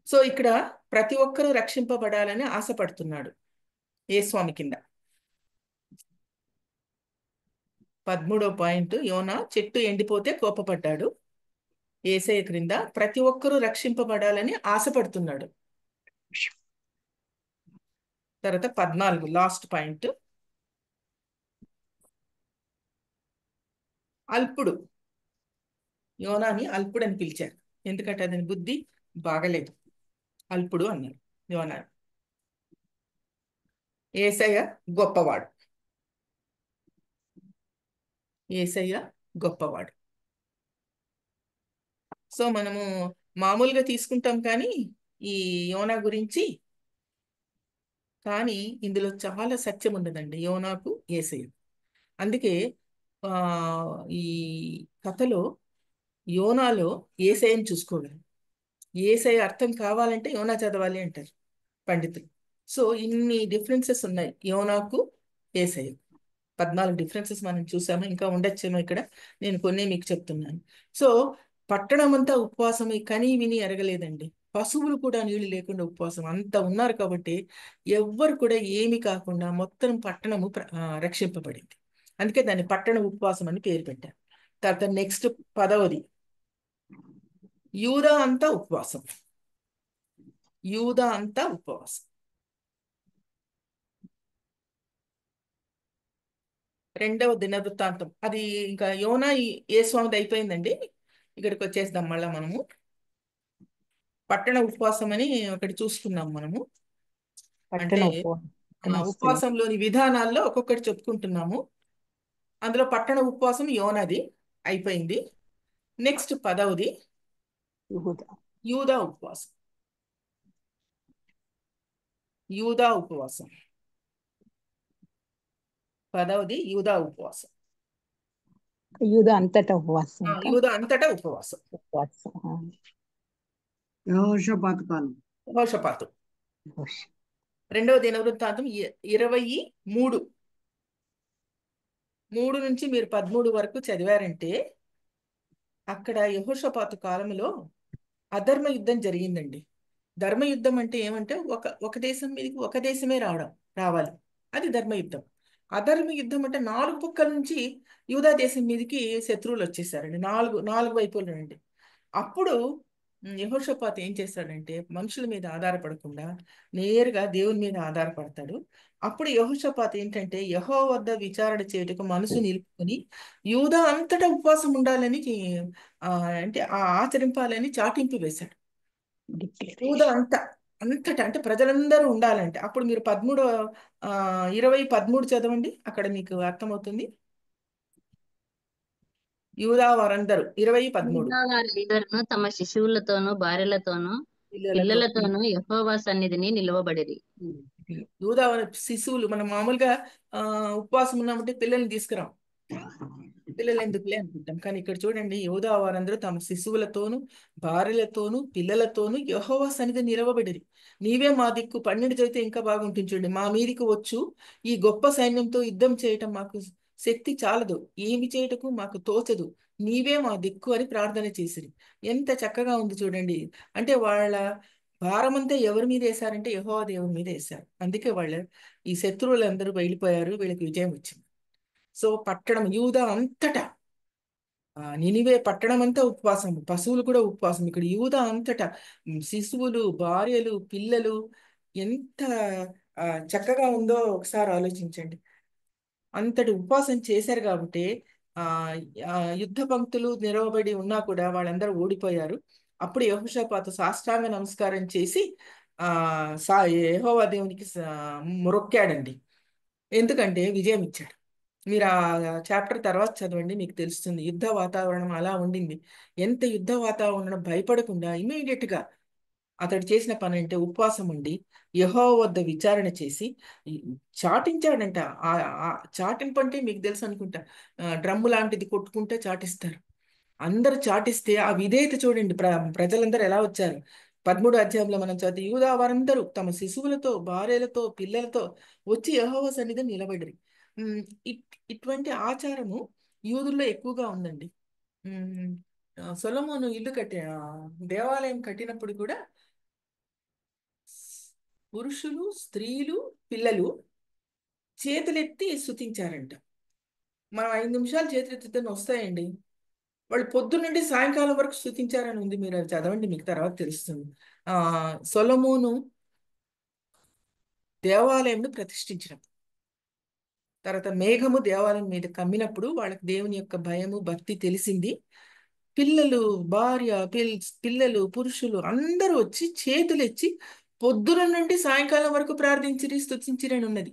సో ఇక్కడ ప్రతి ఒక్కరూ రక్షింపబడాలని ఆశపడుతున్నాడు యేస్వామి కింద. 13వ పాయింట్, యోనా చెట్టు ఎండిపోతే కోపపడ్డాడు. యేసయ్య క్రింద ప్రతి ఒక్కరూ రక్షింపబడాలని ఆశపడుతున్నాడు. తర్వాత 14 లాస్ట్ పాయింట్, అల్పుడు. యోనాని అల్పుడు అని పిలిచారు, ఎందుకంటే అతని బుద్ధి బాగలేదు. అల్పుడు అన్నారు యోనా. యేసయ్య గొప్పవాడు. యేసయ్య గొప్పవాడు. సో మనము మామూలుగా తీసుకుంటాం కానీ ఈ యోనా గురించి, కానీ ఇందులో చాలా సత్యం ఉన్నదండి యోనాకు యేసయ్య. అందుకే ఈ కథలో యోనాలో యేసయ్యని చూసుకోగలం. యేసయ్య అర్థం కావాలంటే యోనా చదవాలి అంటారు పండితులు. సో ఇన్ని డిఫరెన్సెస్ ఉన్నాయి యోనాకు యేసయ్య. 14 డిఫరెన్సెస్ మనం చూసాము, ఇంకా ఉండొచ్చేమో ఇక్కడ, నేను కొన్ని మీకు చెప్తున్నాను. సో పట్టణం అంతా ఉపవాసం కని విని ఎరగలేదండి. పశువులు కూడా నీళ్లు లేకుండా ఉపవాసం అంత ఉన్నారు కాబట్టి ఎవ్వరు కూడా ఏమి కాకుండా మొత్తం పట్టణము రక్షింపబడింది. అందుకే దాన్ని పట్టణ ఉపవాసం అని పేరు పెట్టారు. తర్వాత నెక్స్ట్ 10వది, యూదా అంతా ఉపవాసం. యూదా అంతా ఉపవాసం. 2వ దినవృత్తాంతం, అది ఇంకా యోనా యేస్వామిది అయిపోయిందండి. ఇక్కడికి వచ్చేద్దాం మళ్ళా మనము. పట్టణ ఉపవాసం అని ఒకటి చూసుకున్నాం మనము. అంటే ఉపవాసంలోని విధానాల్లో ఒక్కొక్కటి చెప్పుకుంటున్నాము. అందులో పట్టణ ఉపవాసం యోనాది అయిపోయింది. నెక్స్ట్ 10వది యూదా ఉపవాసం. యూదా ఉపవాసం 10వది యూదా ఉపవాసం. యూదా అంతటా ఉపవాసం. యూదా అంతటా ఉపవాసం. యెహోషాపాతు కాలం. యెహోషాపాతు. 2వ దినవృత్తాంతం 23. 3 నుంచి మీరు 13 వరకు చదివారంటే అక్కడ యెహోషాపాతు కాలంలో అధర్మ యుద్ధం జరిగిందండి. ధర్మయుద్ధం అంటే ఏమంటే ఒక దేశం మీదకి ఒక దేశమే రావాలి. అది ధర్మయుద్ధం. అధర్మ యుద్ధం అంటే 4 పక్కల నుంచి యూదా దేశం మీదకి శత్రువులు వచ్చేసారండి. నాలుగు వైపుల నుండి. అప్పుడు యెహోషాపాతు ఏం చేస్తాడంటే మనుషుల మీద ఆధారపడకుండా నేరుగా దేవుని మీద ఆధారపడతాడు. అప్పుడు యెహోషాపాతు ఏంటంటే యెహోవా వద్ద విచారణ చేయుటకు మనసు నిలుపుకొని యూదా అంతటా ఉపవాసం ఉండాలని అంటే ఆచరింపాలని చాటింపు వేశాడు. యూదా అంతటా అంటే ప్రజలందరూ ఉండాలంటే అప్పుడు మీరు 20:13 చదవండి, అక్కడ మీకు అర్థమవుతుంది. యూదా వారందరూ 20:13 యూదా వారందరును తమ శిశువులతోనూ భార్యలతోనూ పిల్లలతోనూ యెహోవా సన్నిధిని నిలవబడిరి. యూదా శిశువులు మనం మామూలుగా ఉపవాసం ఉన్నామంటే పిల్లల్ని తీసుకురాం, పిల్లలు ఎందుకులే అనుకుంటాం. కానీ ఇక్కడ చూడండి, యూదా వారందరూ తమ శిశువులతోనూ భార్యలతోనూ పిల్లలతోనూ యెహోవా సన్నిధి నిలవబడిరి. నీవే మా దిక్కు. 12 చదివితే ఇంకా బాగుంటుంది చూడండి. మా మీదికి వచ్చు ఈ గొప్ప సైన్యంతో యుద్ధం చేయటం మాకు శక్తి చాలదు, ఏమి చేయటకు మాకు తోచదు, నీవే మా దిక్కు అని ప్రార్థన చేసిరి. ఎంత చక్కగా ఉంది చూడండి. అంటే వాళ్ళ భారమంతా ఎవరి మీద వేశారంటే యెహోవా దేవుని మీద వేశారు. అందుకే వాళ్ళు ఈ శత్రువులందరూ వెళ్ళిపోయారు, వీళ్ళకి విజయం వచ్చింది. సో యూదా అంతటా నినివే పట్టణం అంతా ఉపవాసం, పశువులు కూడా ఉపవాసం. ఇక్కడ యూదా అంతటా శిశువులు, భార్యలు, పిల్లలు ఎంత చక్కగా ఉందో ఒకసారి ఆలోచించండి. అంతటి ఉపవాసం చేశారు కాబట్టి యుద్ధ పంక్తులు నిలవబడి ఉన్నా కూడా వాళ్ళందరూ ఓడిపోయారు. అప్పుడు యెహోషాపాతు సాష్టాంగ నమస్కారం చేసి యెహోవా దేవునికి మొరొక్కాడండి. ఎందుకంటే విజయం ఇచ్చాడు. మీరు ఆ చాప్టర్ తర్వాత చదవండి, మీకు తెలుస్తుంది. యుద్ధ వాతావరణం అలా ఉండింది. ఎంత యుద్ధ వాతావరణం భయపడకుండా ఇమీడియట్ గా అతడు చేసిన పని అంటే ఉపవాసం ఉండి యెహోవా వద్ద విచారణ చేసి చాటించాడంట. చాటింపు అంటే మీకు తెలుసు అనుకుంటా, డ్రమ్ము లాంటిది కొట్టుకుంటే చాటిస్తారు. అందరు చాటిస్తే ఆ విధేయత చూడండి, ప్రజలందరూ ఎలా వచ్చారు. 13 అధ్యాయంలో మనం చదివి యూదా వారందరూ తమ శిశువులతో భార్యలతో పిల్లలతో వచ్చి యెహోవా సన్నిధి నిలబడిరి. ఇటువంటి ఆచారము యూదుల్లో ఎక్కువగా ఉందండి. సొలొమోను ఇల్లు దేవాలయం కట్టినప్పుడు కూడా పురుషులు, స్త్రీలు, పిల్లలు చేతులెత్తి స్తుతించారంట. మనం 5 నిమిషాలు చేతులెత్తితే వస్తాయండి. వాళ్ళు పొద్దు నుండి సాయంకాలం వరకు స్తుతించారని ఉంది. మీరు అది చదవండి, మీకు తర్వాత తెలుస్తుంది. సొలొమోను దేవాలయంను ప్రతిష్ఠించడం తర్వాత మేఘము దేవాలయం మీద కమ్మినప్పుడు వాళ్ళకి దేవుని యొక్క భయము భక్తి తెలిసింది. పిల్లలు, భార్య, పిల్లలు, పురుషులు అందరూ వచ్చి చేతులెచ్చి పొద్దున నుండి సాయంకాలం వరకు ప్రార్థించిరి, స్తుతించిరని ఉన్నది.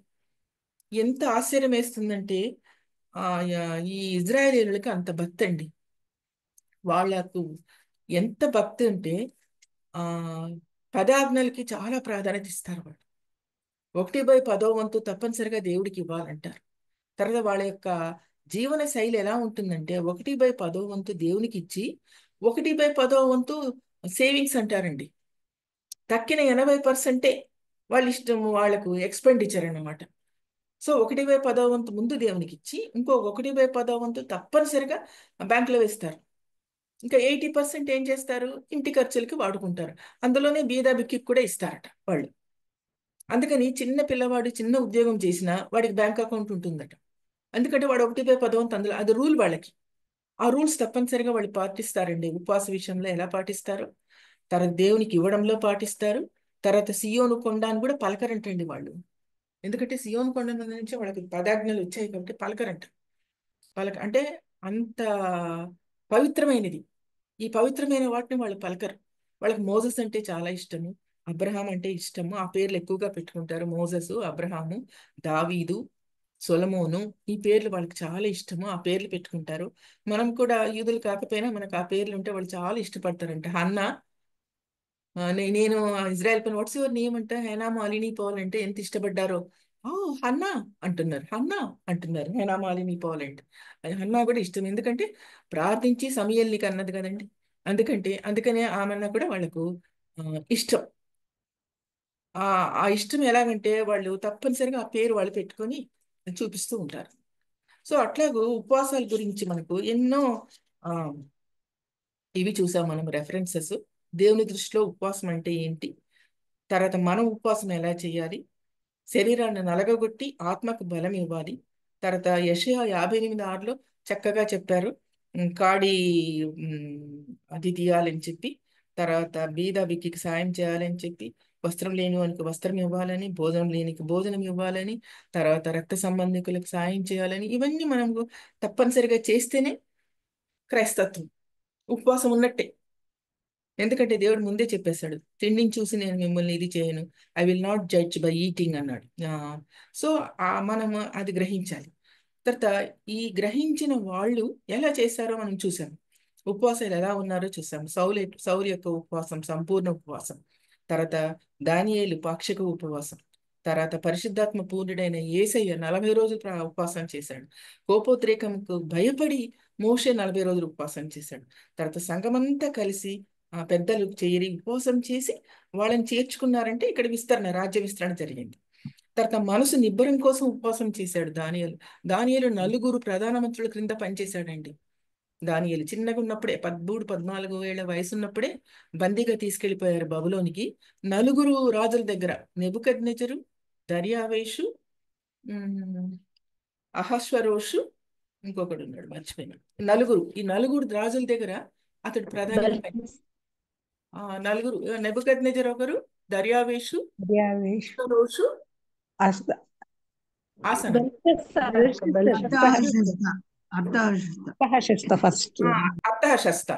ఎంత ఆశ్చర్యం వేస్తుందంటే ఈ ఇజ్రాయేలీయులకి అంత భక్తి అండి. వాళ్ళకు ఎంత భక్తి అంటే 10 ఆజ్ఞలకి చాలా ప్రాధాన్యత ఇస్తారు. వాళ్ళు 1/10 వంతు తప్పనిసరిగా దేవుడికి ఇవ్వాలంటారు. తర్వాత వాళ్ళ యొక్క జీవన శైలి ఎలా ఉంటుందంటే 1/10 వంతు దేవునికి ఇచ్చి 1/10 వంతు సేవింగ్స్ అంటారండి. తక్కిన 80% వాళ్ళ ఇష్టం, వాళ్ళకు ఎక్స్పెండిచర్ అన్నమాట. సో 1/10 వంతు ముందు దేవునికి ఇచ్చి ఇంకో 1/10 వంతు తప్పనిసరిగా బ్యాంకులో వేస్తారు. ఇంకా 80% ఏం చేస్తారు, ఇంటి ఖర్చులకి వాడుకుంటారు. అందులోనే బీద బిక్కికి కూడా ఇస్తారట వాళ్ళు. అందుకని చిన్న పిల్లవాడు చిన్న ఉద్యోగం చేసినా వాడికి బ్యాంక్ అకౌంట్ ఉంటుందట. ఎందుకంటే వాడు 1/10 వంతు అందులో, అది రూల్ వాళ్ళకి. ఆ రూల్స్ తప్పనిసరిగా వాళ్ళు పాటిస్తారండి. ఉపవాస విషయంలో ఎలా పాటిస్తారు, తర్వాత దేవునికి ఇవ్వడంలో పాటిస్తారు. తర్వాత సియోను కొండ అని కూడా పలకరంటండి వాళ్ళు. ఎందుకంటే సియోను కొండ నుంచి వాళ్ళకి 10 ఆజ్ఞలు వచ్చాయి కాబట్టి పలకరంట. అంటే అంత పవిత్రమైనది. ఈ పవిత్రమైన వాటిని వాళ్ళు పలకరు. వాళ్ళకి మోసెస్ అంటే చాలా ఇష్టము, అబ్రహాం అంటే ఇష్టము. ఆ పేర్లు ఎక్కువగా పెట్టుకుంటారు. మోసెసు, అబ్రహాము, దావీదు, సొలొమోను, ఈ పేర్లు వాళ్ళకి చాలా ఇష్టము. ఆ పేర్లు పెట్టుకుంటారు. మనం కూడా యూదులు కాకపోయినా మనకు ఆ పేర్లు ఉంటే వాళ్ళు చాలా ఇష్టపడతారంట. హన్నా, నేను ఇజ్రాయెల్ పైన వాట్స్ యువర్ నేమ్ అంటే హేనా మాలిని పౌల్ అంటే ఎంత ఇష్టపడ్డారో. హన్నా అంటున్నారు, హన్నా అంటున్నారు, హేనా మాలిని పౌల్ అంటే. అది హన్నా కూడా ఇష్టం, ఎందుకంటే ప్రార్థించి సమయల్ని కన్నది కదండి. అందుకనే ఆమెన్న కూడా వాళ్ళకు ఇష్టం. ఆ ఇష్టం ఎలాగంటే వాళ్ళు తప్పనిసరిగా ఆ పేరు వాళ్ళు పెట్టుకొని చూపిస్తూ ఉంటారు. సో అట్లాగూ ఉపవాసాల గురించి మనకు ఎన్నో ఇవి చూసాం మనం, రెఫరెన్సెస్. దేవుని దృష్టిలో ఉపవాసం అంటే ఏంటి, తర్వాత మనం ఉపవాసం ఎలా చేయాలి, శరీరాన్ని నలగగొట్టి ఆత్మకు బలం ఇవ్వాలి. తర్వాత యెషయా 58:6లో చక్కగా చెప్పారు, కాడి అది తీయాలని చెప్పి, తర్వాత బీద బిక్కికి సాయం చేయాలని చెప్పి, వస్త్రం లేని వానికి వస్త్రం ఇవ్వాలని, భోజనం లేనికి భోజనం ఇవ్వాలని, తర్వాత రక్త సంబంధికులకు సాయం చేయాలని, ఇవన్నీ మనం తప్పనిసరిగా చేస్తేనే క్రైస్తత్వం, ఉపవాసం ఉన్నట్టే. ఎందుకంటే దేవుడు ముందే చెప్పేశాడు, తిండిని చూసి నేను మిమ్మల్ని ఇది చేయను, I will not judge by eating అన్నాడు. సో మనము అది గ్రహించాలి. తర్వాత ఈ గ్రహించిన వాళ్ళు ఎలా చేశారో మనం చూసాం, ఉపవాసాలు ఎలా ఉన్నారో చూసాం. సౌలు యొక్క ఉపవాసం సంపూర్ణ ఉపవాసం, తర్వాత దానియేలు పాక్షిక ఉపవాసం, తర్వాత పరిశుద్ధాత్మ పూర్ణుడైన యేసయ్య 40 రోజులు ఉపవాసం చేశాడు. కోపోద్రేకంకు భయపడి మోషే 40 రోజులు ఉపవాసం చేశాడు. తర్వాత సంఘమంతా కలిసి పెద్దలు చేరి ఉపవాసం చేసి వాళ్ళని చేర్చుకున్నారంటే ఇక్కడ రాజ్య విస్తరణ జరిగింది. తర్వాత మనసు నిబ్బరం కోసం ఉపవాసం చేశాడు దానియేలు 4 ప్రధానమంత్రుల క్రింద పనిచేశాడండి. దానియేలు చిన్నగా ఉన్నప్పుడే 13-14 ఏళ్ల వయసు ఉన్నప్పుడే బందీగా తీసుకెళ్లిపోయారు బబులోనికి. 4 రాజుల దగ్గర, నెబుకద్నెజరు, దర్యావేషు, అహశ్వరోషు, ఇంకొకడు ఉన్నాడు మర్చిపోయినా, ఈ 4 రాజుల దగ్గర అతడు ప్రధానిగా 4 నెబుకద్నెజరు ఒకరు, దర్యావేషు, అహశ్వరోషు, ఆసన అర్తహషస్త,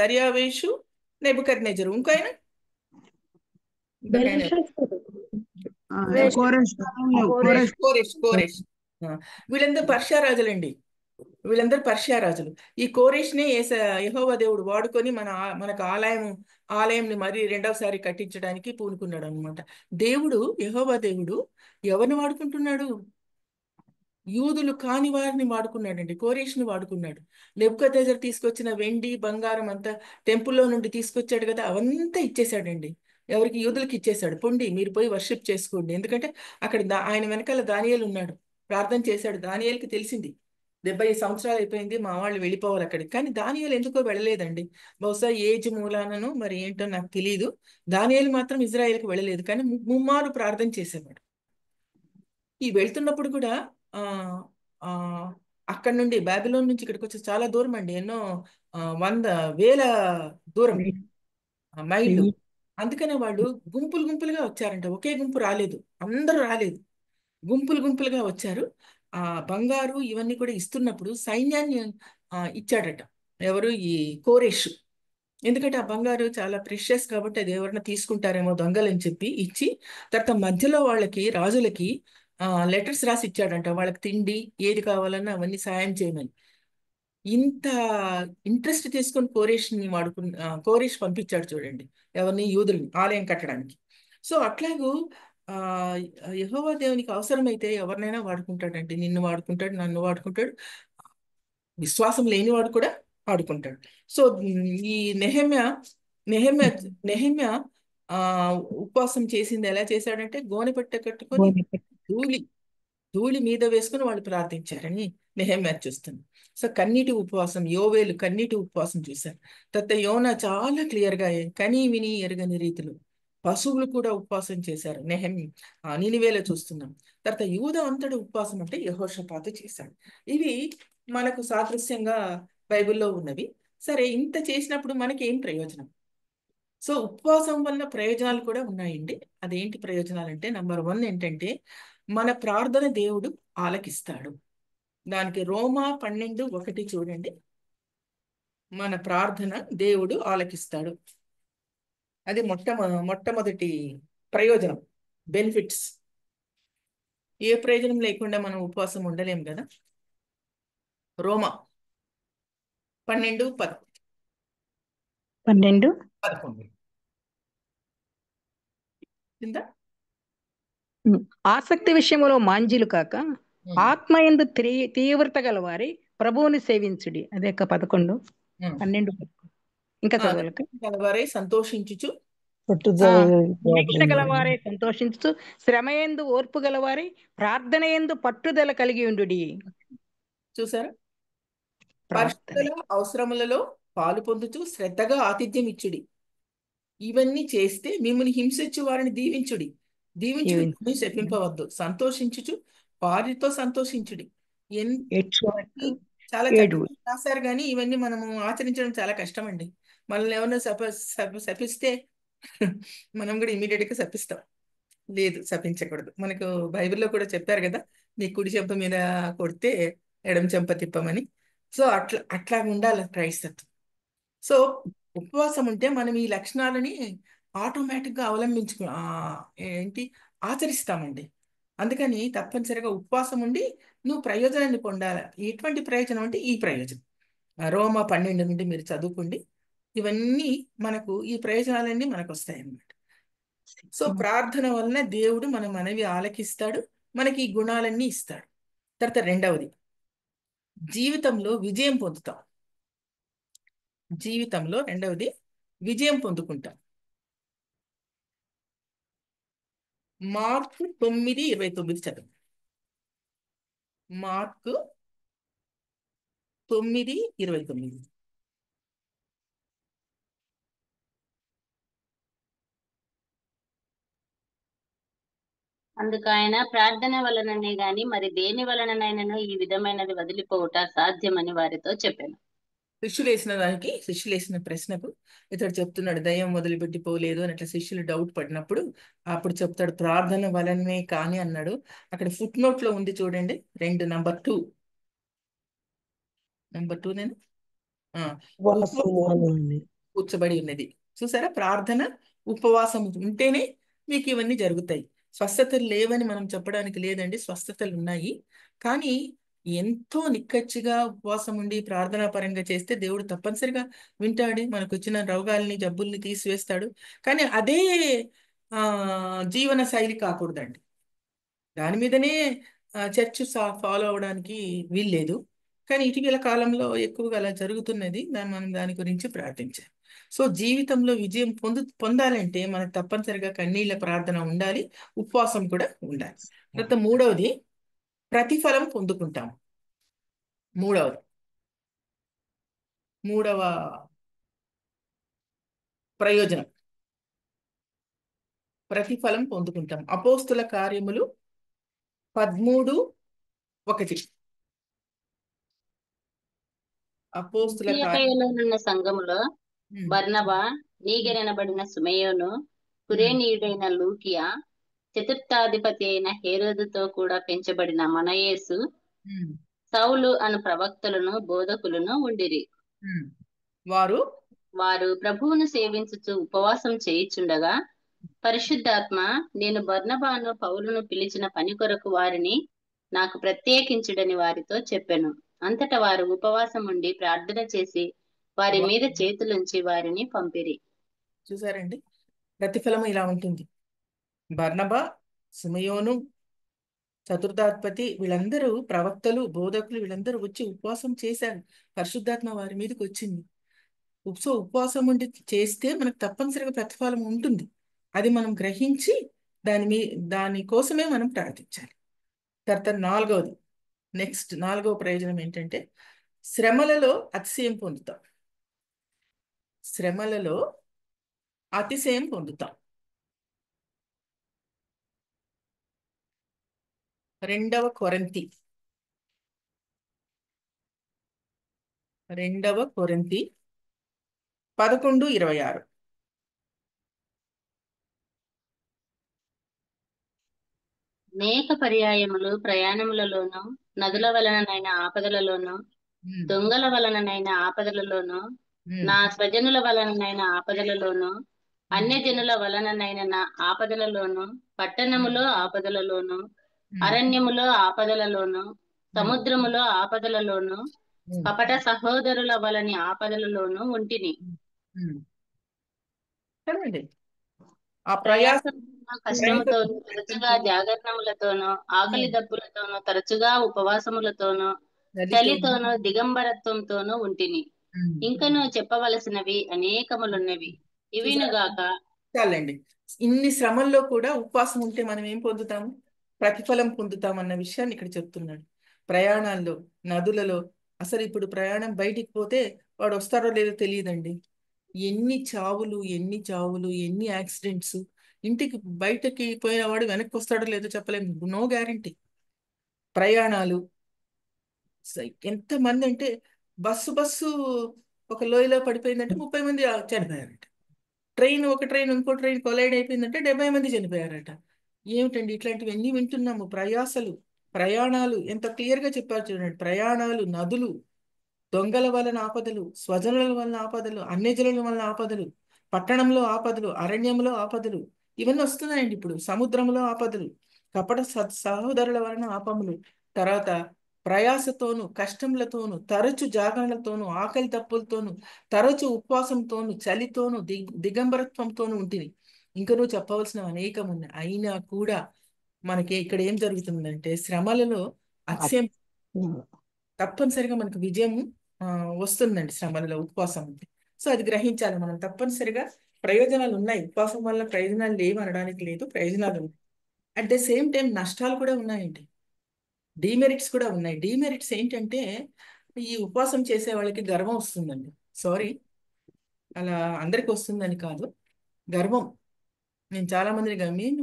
దర్యావేషు, నెబుకద్నెజరు, ఇంకైనా కోరెష్. వీళ్ళందరూ పర్షియా రాజులండి. వీళ్ళందరూ పర్షియా రాజులు. ఈ కోరెష్నే యెహోవా దేవుడు వాడుకొని మనకు ఆలయంని మరి 2వసారి కట్టించడానికి పూనుకున్నాడు అనమాట. యెహోవా దేవుడు ఎవరిని వాడుకుంటున్నాడు? యూదులు కాని వారిని వాడుకున్నాడండి. కోరేష్ని వాడుకున్నాడు. నెబుకద్నెజరు తీసుకొచ్చిన వెండి బంగారం అంతా టెంపుల్లో నుండి తీసుకొచ్చాడు కదా, అవంతా ఇచ్చేశాడండి. ఎవరికి? యూదులకి ఇచ్చేశాడు. పొండి మీరు పోయి వర్షిప్ చేసుకోండి. ఎందుకంటే అక్కడ ఆయన వెనకాల దానియేలు ఉన్నాడు, ప్రార్థన చేశాడు. దానియేలుకి తెలిసింది 70 సంవత్సరాలు అయిపోయింది, మా వాళ్ళు వెళ్ళిపోవాలి అక్కడికి. కానీ దానియేలు ఎందుకో వెళ్ళలేదండి. బహుశా ఏజ్ మూలానను మరి ఏంటో నాకు తెలియదు. దానియేలు మాత్రం ఇజ్రాయేల్కి వెళ్ళలేదు, కానీ ముమ్మారు ప్రార్థన చేసేవాడు. ఈ వెళ్తున్నప్పుడు కూడా అక్కడ నుండి బాబిలోన్ నుంచి ఇక్కడికి వచ్చి చాలా దూరం అండి, ఎన్నో 100,000 దూరం మైళ్ళు. అందుకనే వాళ్ళు గుంపులుగా వచ్చారంట. ఒకే గుంపు రాలేదు, అందరూ రాలేదు, గుంపులుగా వచ్చారు. బంగారు ఇవన్నీ కూడా ఇస్తున్నప్పుడు సైన్యాన్ని ఇచ్చాడట. ఎవరు? ఈ కోరేషు. ఎందుకంటే ఆ బంగారు చాలా ప్రెషియస్ కాబట్టి అది ఎవరైనా తీసుకుంటారేమో దొంగలని చెప్పి ఇచ్చి, తర్వాత మధ్యలో వాళ్ళకి రాజులకి లెటర్స్ రాసి ఇచ్చాడంట, వాళ్ళకి తిండి ఏది కావాలన్నా అవన్నీ సాయం చేయమని. ఇంత ఇంట్రెస్ట్ తీసుకొని కోరేష్ పంపించాడు చూడండి, ఎవరిని? యూదుల్ని ఆలయం కట్టడానికి. సో అట్లాగూ యెహోవా దేవునికి అవసరమైతే ఎవరినైనా వాడుకుంటాడండి. నిన్ను వాడుకుంటాడు, నన్ను వాడుకుంటాడు, విశ్వాసం లేనివాడు కూడా వాడుకుంటాడు. సో ఈ నెహెమ్యా ఉపవాసం చేసింది ఎలా చేశాడంటే, గోనె పట్ట కట్టుకొని ధూళి మీద వేసుకుని వాళ్ళు ప్రార్థించారని నెహెమ్యా చూస్తుంది. సో కన్నీటి ఉపవాసం, యోవేలు కన్నీటి ఉపవాసం చూశారు. తర్వాత యోనా చాలా క్లియర్గా కని విని ఎరగని రీతిలో పశువులు కూడా ఉపవాసం చేశారు. నినివేలో చూస్తున్నాం. తర్వాత యూదా అంతటి ఉపవాసం అంటే యెహోషాపాతు చేశాడు. ఇవి మనకు సాదృశ్యంగా బైబిల్లో ఉన్నవి. సరే, ఇంత చేసినప్పుడు మనకి ఏం ప్రయోజనం? సో ఉపవాసం వల్ల ప్రయోజనాలు కూడా ఉన్నాయండి. అదేంటి ప్రయోజనాలు అంటే, నంబర్ 1 ఏంటంటే, మన ప్రార్థన దేవుడు ఆలకిస్తాడు. దానికి రోమా 12:1 చూడండి. మన ప్రార్థన దేవుడు ఆలకిస్తాడు. అది మొట్టమొదటి ప్రయోజనం, బెనిఫిట్స్. ఏ ప్రయోజనం లేకుండా మనం ఉపవాసం ఉండలేం కదా. రోమా 12:11 కింద ఆసక్తి విషయంలో మాంజీలు కాక ఆత్మయందు తీవ్రత గల వారి ప్రభువుని సేవించుడి. అదే 11, 12 ఇంకా చదవాలి. వారే సంతోషించుచు నిరీక్షణ గలవారే సంతోషించు, శ్రమయందు ఓర్పు గలవారే ప్రార్థన యందు పట్టుదల కలిగి ఉండుడి. చూసారా? ప్రార్థన పరిశుద్ధుల అవసరములలో పాలు పొందుతూ శ్రద్ధగా ఆతిథ్యం ఇచ్చుడి. ఇవన్నీ చేస్తే మిమ్మల్ని హింసించు వారిని దీవించుడి. దీవించుడి శపింపవద్దు. సంతోషించుచు వారితో సంతోషించుడి. ఏడ్చువారితో చాలా ఏడువుడి. చక్కగా రాశారు, కానీ ఇవన్నీ మనము ఆచరించడం చాలా కష్టం అండి. మనల్ని ఏమన్నా శపిస్తే మనం కూడా ఇమీడియట్ గా శపిస్తాం. లేదు, శపించకూడదు. మనకు బైబిల్లో కూడా చెప్పారు కదా, నీ కుడి చెంప మీద కొడితే ఎడమ చెంప తిప్పమని. సో అట్లా ఉండాలి క్రైస్తత్వం. సో ఉపవాసం ఉంటే మనం ఈ లక్షణాలని ఆటోమేటిక్ గా ఆచరిస్తామండి. అందుకని తప్పనిసరిగా ఉపవాసం ఉండి నువ్వు ప్రయోజనాన్ని పొందాలి. ఎటువంటి ప్రయోజనం అంటే ఈ ప్రయోజనం. రోమ 12 నుండి మీరు చదువుకోండి. ఇవన్నీ మనకు, ఈ ప్రయోజనాలన్నీ మనకు వస్తాయి అన్నమాట. సో ప్రార్థన వలన దేవుడు మన మనవి ఆలకిస్తాడు, మనకి ఈ గుణాలన్నీ ఇస్తాడు. తర్వాత రెండవది, జీవితంలో విజయం పొందుతాం. జీవితంలో రెండవది విజయం పొందుకుంటాం. మార్కు 9:29 చదువు. మార్కు 9:29. అందుకు ఆయన, ప్రార్థన వలననే గాని మరి దేని వలననైనను ఈ విధమైనది వదిలిపోవుట సాధ్యమని వారితో చెప్పాను. శిష్యులు వేసిన ప్రశ్నకు ఇతడు చెప్తున్నాడు, దయ్యం వదిలిపెట్టిపోలేదు అని. అట్లా శిష్యులు డౌట్ పడినప్పుడు అప్పుడు చెప్తాడు, ప్రార్థన వలనే కానీ అన్నాడు. అక్కడ ఫుట్ నోట్ లో ఉంది చూడండి, నంబర్ 2 నేను కూర్చోబడి ఉన్నది. చూసారా? ప్రార్థన ఉపవాసం ఉంటేనే మీకు ఇవన్నీ జరుగుతాయి. స్వస్థతలు లేవని మనం చెప్పడానికి లేదండి, స్వస్థతలు ఉన్నాయి. కానీ ఎంతో నిక్కచ్చిగా ఉపవాసం ఉండి ప్రార్థనా పరంగా చేస్తే దేవుడు తప్పనిసరిగా వింటాడు. మనకు వచ్చిన రోగాల్ని, జబ్బుల్ని తీసివేస్తాడు. కానీ అదే జీవన శైలి కాకూడదండి. దాని మీదనే చర్చ్ ఫాలో అవడానికి వీల్లేదు. కానీ ఇటీవల కాలంలో ఎక్కువగా అలా జరుగుతున్నది. మనం దాని గురించి ప్రార్థించాలి. సో జీవితంలో విజయం పొందాలంటే మనకు తప్పనిసరిగా కన్నీళ్ల ప్రార్థన ఉండాలి, ఉపవాసం కూడా ఉండాలి. తర్వాత మూడవది, ప్రతిఫలం పొందుకుంటాం. మూడవ ప్రయోజనం, ప్రతిఫలం పొందుకుంటాం. అపోస్తుల కార్యములు 13:1. అపోస్తుల అంతియొకయలోనున్న సంఘములో బర్నబా, నీగెనబడిన సుమయోను, కురేనీయుడైన లూకియా, చతుర్థాధిపతి అయిన హేరోదుతో కూడా పెంచబడిన మనయేసు, సౌలు అను ప్రవక్తలను బోధకులను ఉండిరి. వారు ప్రభువును సేవించుచు ఉపవాసం చేయుచుండగా పరిశుద్ధాత్మ, నేను బర్నబాను పౌలును పిలిచిన పని కొరకు వారిని నాకు ప్రత్యేకించుడని వారితో చెప్పెను. అంతటా వారు ఉపవాసం ఉండి ప్రార్థన చేసి వారి మీద చేతులుంచి వారిని పంపిరి. చూసారండి? ప్రతిఫలం ఇలా ఉంటుంది. బర్నబా, సిమయోను, చతుర్థాధిపతి వీళ్ళందరూ ప్రవక్తలు, బోధకులు, వీళ్ళందరూ వచ్చి ఉపవాసం చేశారు. పరిశుద్ధాత్మ వారి మీదకి వచ్చింది. సో ఉపవాసం ఉండి చేస్తే మనకు తప్పనిసరిగా ప్రతిఫలం ఉంటుంది. అది మనం గ్రహించి దాని కోసమే మనం ప్రార్థించాలి. తర్వాత నాలుగవ ప్రయోజనం ఏంటంటే, శ్రమలలో అతిశయం పొందుతాం. శ్రమలలో అతిశయం పొందుతాం. 2 కొరింథీ 11:26. అనేక పర్యాయములు ప్రయాణములలోను, నదుల వలననైన ఆపదలలోను, దొంగల వలననైన ఆపదలలోను, నా స్వజనుల వలననైన ఆపదలలోను, అన్యజనుల వలననైన నా ఆపదలలోను, పట్టణములో ఆపదలలోను, అరణ్యములో ఆపదలలోను, సముద్రములో ఆపదలలోను, కపట సహోదరుల వలని ఆపదలలోను ఉంటిని. ఆ కష్టముతోను, తరచుగా జాగరణములతోనూ, ఆకలి దప్పులతోనూ, తరచుగా ఉపవాసములతోనూ, చలితోనూ, దిగంబరత్వంతోనూ ఉంటిని. ఇంకనూ చెప్పవలసినవి అనేకములున్నవి. ఇవినుగాక చాలండి. ఇన్ని శ్రమల్లో కూడా ఉపవాసం ఉంటే మనం ఏం పొందుతాము? ప్రతిఫలం పొందుతాం అన్న విషయాన్ని ఇక్కడ చెప్తున్నాడు. ప్రయాణాల్లో, నదులలో, అసలు ఇప్పుడు ప్రయాణం బయటికి పోతే వాడు వస్తారో లేదో తెలియదండి. ఎన్ని చావులు, ఎన్ని చావులు, ఎన్ని యాక్సిడెంట్స్. ఇంటికి బయటకి పోయిన వాడు వెనక్కి వస్తాడో లేదో చెప్పలేము. No guarantee. ప్రయాణాలు ఎంతమంది అంటే బస్సు ఒక లోయలో పడిపోయిందంటే 30 మంది చనిపోయారట. ఒక ట్రైన్ ఇంకో ట్రైన్ కొలైడ్ అయిపోయిందంటే 70 మంది చనిపోయారట. ఏమిటండి ఇట్లాంటివన్నీ వింటున్నాము. ప్రయాణాలు ఎంత క్లియర్గా చెప్పారు చూడండి. ప్రయాణాలు, నదులు, దొంగల వలన ఆపదలు, స్వజనుల వలన ఆపదలు, అన్యజనుల వలన ఆపదలు, పట్టణంలో ఆపదలు, అరణ్యంలో ఆపదలు, ఇవన్నీ వస్తున్నాయండి. ఇప్పుడు సముద్రంలో ఆపదలు, కపట సహోదరుల వలన ఆపములు, తర్వాత ప్రయాసతోను, కష్టములతోను, తరచు జాగరణలతోను, ఆకలి తప్పులతోను, తరచు ఉపవాసంతోను, చలితోను, దిగంబరత్వంతోను ఉంటుంది. ఇంకా నువ్వు చెప్పవలసిన అనేకం ఉన్నాయి. అయినా కూడా మనకి ఇక్కడ ఏం జరుగుతుందంటే శ్రమలలో అతిశయం తప్పనిసరిగా మనకు విజయం వస్తుందండి. శ్రమలలో ఉపవాసం ఉంది. సో అది గ్రహించాలి మనం. తప్పనిసరిగా ప్రయోజనాలు ఉన్నాయి. ఉపవాసం వల్ల ప్రయోజనాలు లేవు అనడానికి లేదు, ప్రయోజనాలు ఉన్నాయి. అట్ ద సేమ్ టైం నష్టాలు కూడా ఉన్నాయండి. డీమెరిట్స్ కూడా ఉన్నాయి. డీమెరిట్స్ ఏంటంటే ఈ ఉపవాసం చేసే వాళ్ళకి గర్వం వస్తుందండి. సారీ, అలా అందరికి వస్తుందని కాదు, గర్వం. నేను చాలా మందిని నేను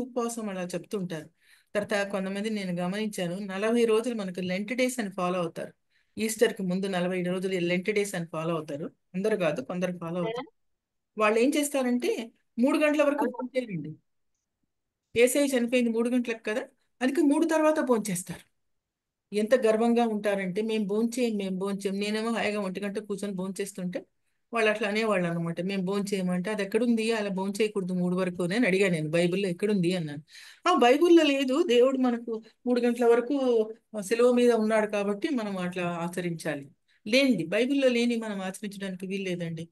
ఉపవాసం అలా చెప్తుంటారు. తర్వాత కొంతమంది నేను గమనించాను, 40 రోజులు మనకు లెంట్ డేస్ అని ఫాలో అవుతారు. ఈస్టర్కి ముందు 40 రోజులు లెంట్ డేస్ అని ఫాలో అవుతారు. అందరు కాదు, కొందరు ఫాలో అవుతారు. వాళ్ళు ఏం చేస్తారంటే 3 గంటల వరకు భోంచేయండి. ఏసై చనిపోయింది 3 గంటలకు కదా, అందుకే 3 తర్వాత భోంచేస్తారు. ఎంత గర్వంగా ఉంటారంటే మేము భోంచేయం. నేనేమో హాయిగా 1 గంట కూర్చొని భోంచేస్తుంటే వాళ్ళు అట్లా అనేవాళ్ళు అనమాట. మేము భోంచేయమంటే అది ఎక్కడుంది, అలా భోంచేయకూడదు 3 వరకు అని అడిగాను నేను. బైబిల్లో ఎక్కడుంది అన్నాను. బైబిల్లో లేదు, దేవుడు మనకు 3 గంటల వరకు సిలువ మీద ఉన్నాడు కాబట్టి మనం అట్లా ఆచరించాలి. బైబిల్లో లేని మనం ఆచరించడానికి వీల్లేదండి.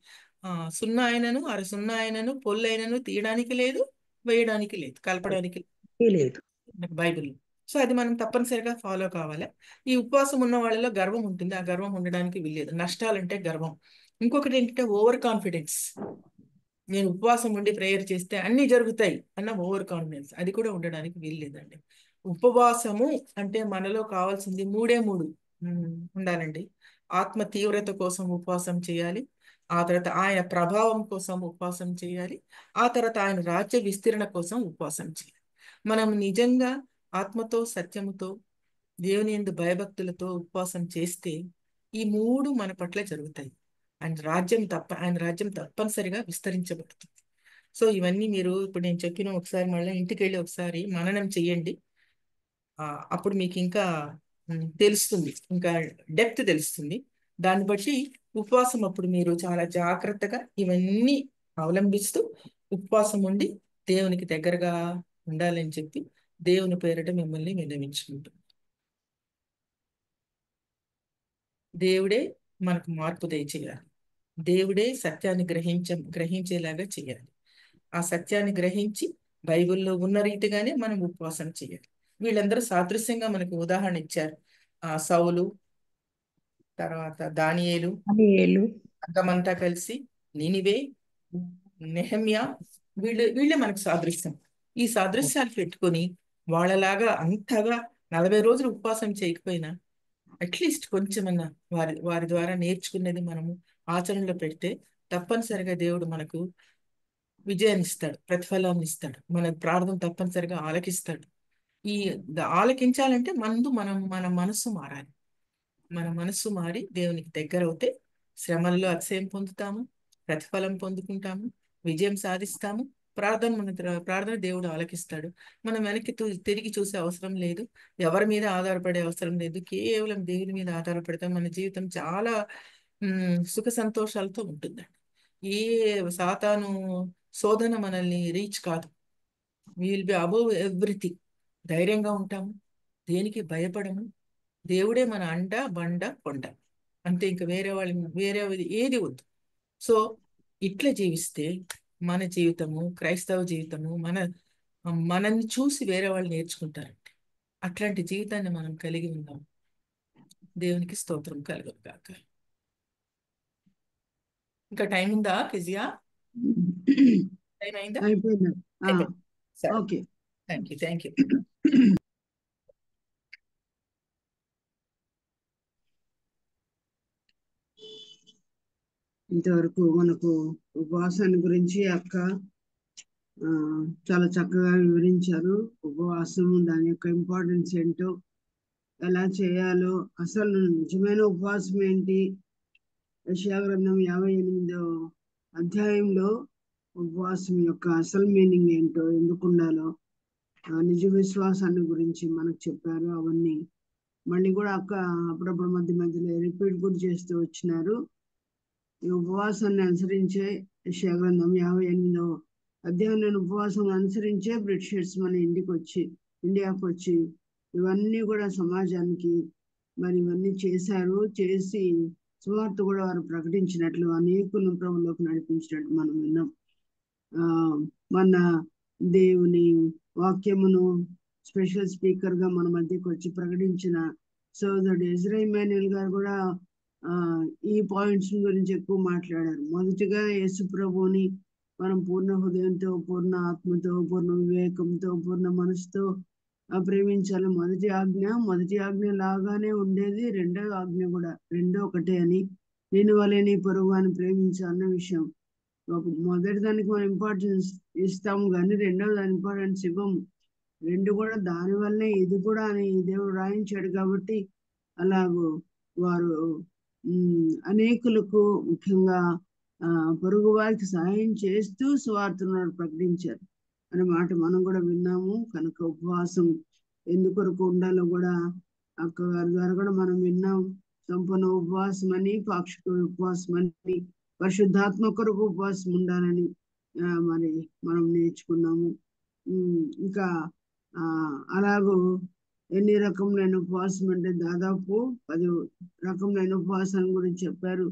సున్నా అయినను, సున్నా అయినను, పొల్లు అయినను తీయడానికి లేదు, వేయడానికి లేదు, కలపడానికి లేదు బైబిల్. సో అది మనం తప్పనిసరిగా ఫాలో కావాలి. ఈ ఉపవాసం ఉన్న వాళ్ళలో గర్వం ఉంటుంది. ఆ గర్వం ఉండడానికి వీల్లేదు. నష్టాలంటే గర్వం. ఇంకొకటి ఏంటంటే ఓవర్ కాన్ఫిడెన్స్. నేను ఉపవాసం ఉండి ప్రేయర్ చేస్తే అన్ని జరుగుతాయి అన్న ఓవర్ కాన్ఫిడెన్స్, అది కూడా ఉండడానికి వీల్లేదండి. ఉపవాసము అంటే మనలో కావాల్సింది మూడే మూడు ఉండాలండి. ఆత్మ తీవ్రత కోసం ఉపవాసం చేయాలి, ఆ తర్వాత ఆయన ప్రభావం కోసం ఉపవాసం చేయాలి, ఆ తర్వాత ఆయన రాజ్య విస్తరణ కోసం ఉపవాసం చేయాలి. మనం నిజంగా ఆత్మతో, సత్యముతో, దేవుని యందు భయభక్తులతో ఉపవాసం చేస్తే ఈ మూడు మన పట్ల జరుగుతాయి. ఆయన రాజ్యం తప్పనిసరిగా విస్తరించబడుతుంది. సో ఇవన్నీ మీరు ఇప్పుడు నేను చెప్పిన ఒకసారి మళ్ళీ ఇంటికి వెళ్ళి ఒకసారి మననం చెయ్యండి. అప్పుడు మీకు ఇంకా తెలుస్తుంది, ఇంకా డెప్త్ తెలుస్తుంది. దాన్ని బట్టి ఉపవాసం అప్పుడు మీరు చాలా జాగ్రత్తగా ఇవన్నీ అవలంబిస్తూ ఉపవాసం ఉండి దేవునికి దగ్గరగా ఉండాలని చెప్పి దేవుని పేరిట మిమ్మల్ని విన్నవించుకుంటాం. దేవుడే మనకు మార్పు దయచేయాలి. దేవుడే సత్యాన్ని గ్రహించేలాగా చేయాలి. ఆ సత్యాన్ని గ్రహించి బైబిల్లో ఉన్న రీతిగానే మనం ఉపవాసం చేయాలి. వీళ్ళందరూ సాదృశ్యంగా మనకు ఉదాహరణ ఇచ్చారు. సౌలు, తర్వాత దానియేలు, సంఘమంతా కలిసి, నినివే, నెహమ్యా, వీళ్ళే మనకు సాదృశ్యం. ఈ సాదృశ్యాలు పెట్టుకొని వాళ్ళలాగా అంతగా 40 రోజులు ఉపవాసం చేయకపోయినా అట్లీస్ట్ కొంచెమన్నా వారి ద్వారా నేర్చుకునేది మనము ఆచరణలో పెడితే తప్పనిసరిగా దేవుడు మనకు విజయాన్ని ఇస్తాడు, ప్రతిఫలాన్ని ఇస్తాడు. మన ప్రార్థన తప్పనిసరిగా ఆలకిస్తాడు. ఈ ఆలకించాలంటే మన మనస్సు మారాలి. మన మనస్సు మారి దేవునికి దగ్గర అవుతే శ్రమల్లో అతిశయం పొందుతాము, ప్రతిఫలం పొందుకుంటాము, విజయం సాధిస్తాము. ప్రార్థన దేవుడు ఆలకిస్తాడు. మనం వెనక్కి తిరిగి చూసే అవసరం లేదు, ఎవరి మీద ఆధారపడే అవసరం లేదు. కేవలం దేవుని మీద ఆధారపడితే మన జీవితం చాలా సుఖ సంతోషాలతో ఉంటుందండి. ఏ సాతాను శోధన మనల్ని రీచ్ కాదు. Will be above everything. ధైర్యంగా ఉంటాము, దేనికి భయపడము. దేవుడే మన అండ, బండ, కొండ. అంతే, ఇంకా వేరే ఏది వద్దు. సో ఇట్లా జీవిస్తే మన జీవితము, క్రైస్తవ జీవితము, మనల్ని చూసి వేరే వాళ్ళు నేర్చుకుంటారండి. అట్లాంటి జీవితాన్ని మనం కలిగి ఉన్నాం. దేవునికి స్తోత్రం కలుగును గాక. ఇంకా టైం ఉందా కిజియా? టైం అయిందా? అయిపోయింది. అయిపోయింది. సరే, ఓకే. Thank you. ఇంతవరకు మనకు ఉపవాసాన్ని గురించి అక్క చాలా చక్కగా వివరించారు. ఉపవాసం దాని యొక్క ఇంపార్టెన్స్ ఏంటో, ఎలా చేయాలో, అసలు నిజమైన ఉపవాసం ఏంటి, యెషయా గ్రంథం 58వ అధ్యాయంలో ఉపవాసం యొక్క అసలు మీనింగ్ ఏంటో, ఎందుకు ఉండాలో, నిజ విశ్వాసాన్ని గురించి మనకు చెప్పారు. అవన్నీ మళ్ళీ కూడా అక్క అప్పుడప్పుడు మధ్యలో రిపీట్ కూడా చేస్తూ వచ్చినారు. ఈ ఉపవాసాన్ని అనుసరించే యెషయా గ్రంథం 58వ అధ్యాయం ఉపవాసం అనుసరించే బ్రిటిషర్స్ మన ఇండియాకు వచ్చి ఇవన్నీ కూడా సమాజానికి మరి ఇవన్నీ చేసి సువార్త కూడా వారు ప్రకటించినట్లు అనేకులను ప్రభువులోకి నడిపించినట్టు మనం విన్నాం. మన దేవుని వాక్యమును స్పెషల్ స్పీకర్ గా మన మధ్యకి వచ్చి ప్రకటించిన సోదరుడు ఎజ్రా ఇమాన్యుయల్ గారు కూడా ఈ పాయింట్స్ గురించి ఎక్కువ మాట్లాడారు. మొదటిగా యేసు ప్రభువుని మనం పూర్ణ హృదయంతో, పూర్ణ ఆత్మతో, పూర్ణ వివేకంతో, పూర్ణ మనసుతో ప్రేమించాలి. మొదటి ఆజ్ఞ లాగానే ఉండేది రెండవ ఆజ్ఞ కూడా, రెండో ఒకటే అని, నేను వలె నీ పొరుగు అని ప్రేమించాలన్న విషయం. మొదటి దానికి మనం ఇంపార్టెన్స్ ఇస్తాము కానీ రెండవ దాని ఇంపార్టెన్స్ ఇవ్వము. రెండు కూడా దాని వల్లనే ఇది కూడా అని దేవుడు రాయించాడు. కాబట్టి అలాగూ వారు అనేకులకు, ముఖ్యంగా పొరుగు వారికి సహాయం చేస్తూ సువార్తను ప్రకటించారు అనే మాట మనం కూడా విన్నాము. కనుక ఉపవాసం ఎందుకొరకు ఉండాలో కూడా అక్క గారి ద్వారా కూడా మనం విన్నాం. సంపూర్ణ ఉపవాసం అని, పాక్షిక ఉపవాసం అని, పరిశుద్ధాత్మ కొరకు ఉపవాసం ఉండాలని మరి మనం నేర్చుకున్నాము. ఇంకా అలాగూ ఎన్ని రకములైన ఉపవాసం అంటే దాదాపు 10 రకములైన ఉపవాసాల గురించి చెప్పారు.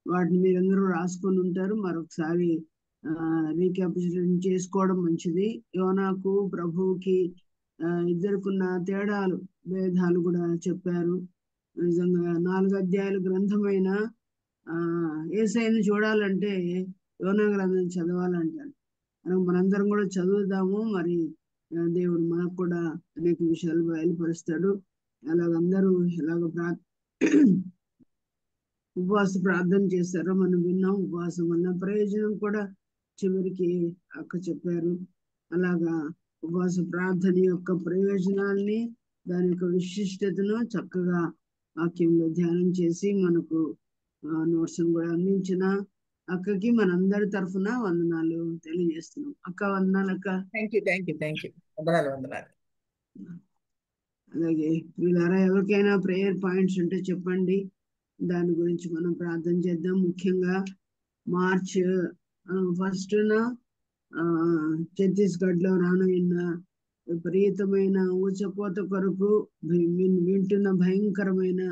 వాటిని మీరందరూ రాసుకొని ఉంటారు. మరొకసారి రీక్యాపిచులేషన్ చేసుకోవడం మంచిది. యోనాకు ప్రభువుకి ఇద్దరుకున్న భేదాలు కూడా చెప్పారు. నిజంగా 4 అధ్యాయాల గ్రంథమైన యేసయ్యను చూడాలంటే యోనా గ్రంథం చదవాలంటారు. మనందరం కూడా చదువుదాము. మరి దేవుడు మనకు కూడా అనేక విషయాలు బయలుపరుస్తాడు. అలాగందరూ ఉపవాస ప్రార్థన చేస్తారో మనం విన్నాం. ఉపవాసం వల్ల ప్రయోజనం కూడా చివరికి అక్క చెప్పారు. అలాగా ఉపవాస ప్రార్థన యొక్క ప్రయోజనాల్ని, దాని యొక్క విశిష్టతను చక్కగా వాక్యంలో ధ్యానం చేసి మనకు నోట్స్ కూడా అందించిన అక్కకి మనందరి తరఫున వందనాలు తెలియజేస్తున్నాం. అక్క వందనాలు అక్క. Thank you. వందనాలు. అలాగే వీళ్ళారా ఎవరికైనా ప్రేయర్ పాయింట్స్ ఉంటే చెప్పండి, దాని గురించి మనం ప్రార్థన చేద్దాం. ముఖ్యంగా మార్చ్ 1న ఛత్తీస్గఢ్ లో రానున్న విపరీతమైన ఊచకోత కొరకు వింటున్న భయంకరమైన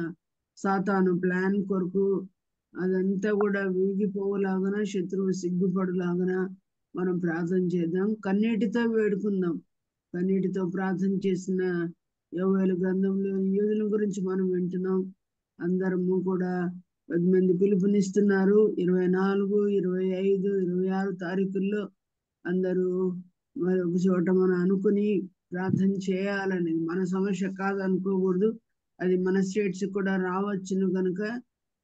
సాతాను ప్లాన్ కొరకు అదంతా కూడా వీగిపోలాగన, శత్రువు సిగ్గుపడులాగన మనం ప్రార్థన చేద్దాం. కన్నీటితో వేడుకుందాం. కన్నీటితో ప్రార్థన చేసిన యోవేలు గ్రంథంలో యూదుల గురించి మనం వింటున్నాం. అందరము కూడా 10 మంది పిలుపునిస్తున్నారు. 24, 25, 26 తారీఖుల్లో అందరూ మరి ఒక చోట మనం అనుకుని ప్రార్థన చేయాలని. మన సమస్య కాదు అనుకోకూడదు, అది మన స్టేట్స్ కూడా రావచ్చును. కనుక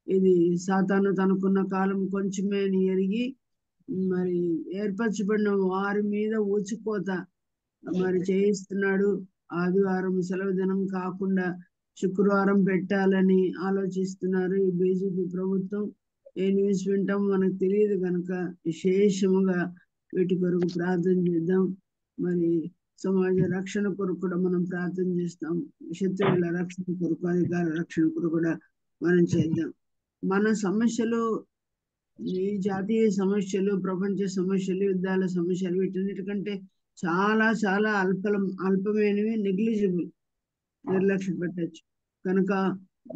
ఇది సాతాను తనకున్న కాలం కొంచెమే అని ఎరిగి మరి ఏర్పరచబడిన వారి మీద ఊచిపోత మరి చేయిస్తున్నాడు. ఆదివారం సెలవు దినం కాకుండా శుక్రవారం పెట్టాలని ఆలోచిస్తున్నారు ఈ బీజేపీ ప్రభుత్వం. ఏ న్యూస్ వింటాం మనకు తెలియదు కనుక విశేషముగా వీటి కొరకు ప్రార్థన చేద్దాం. మరి సమాజ రక్షణ కొరకు కూడా మనం ప్రార్థన చేస్తాం. శత్రువుల రక్షణ కొరకు, అధికార రక్షణ కొరకు కూడా మనం చేద్దాం. మన సమస్యలు, ఈ జాతీయ సమస్యలు, ప్రపంచ సమస్యలు, యుద్ధాల సమస్యలు వీటన్నిటికంటే చాలా చాలా అల్పమైనవి, నెగ్లిజిబుల్, నిర్లక్ష్య పెట్టచ్చు. కనుక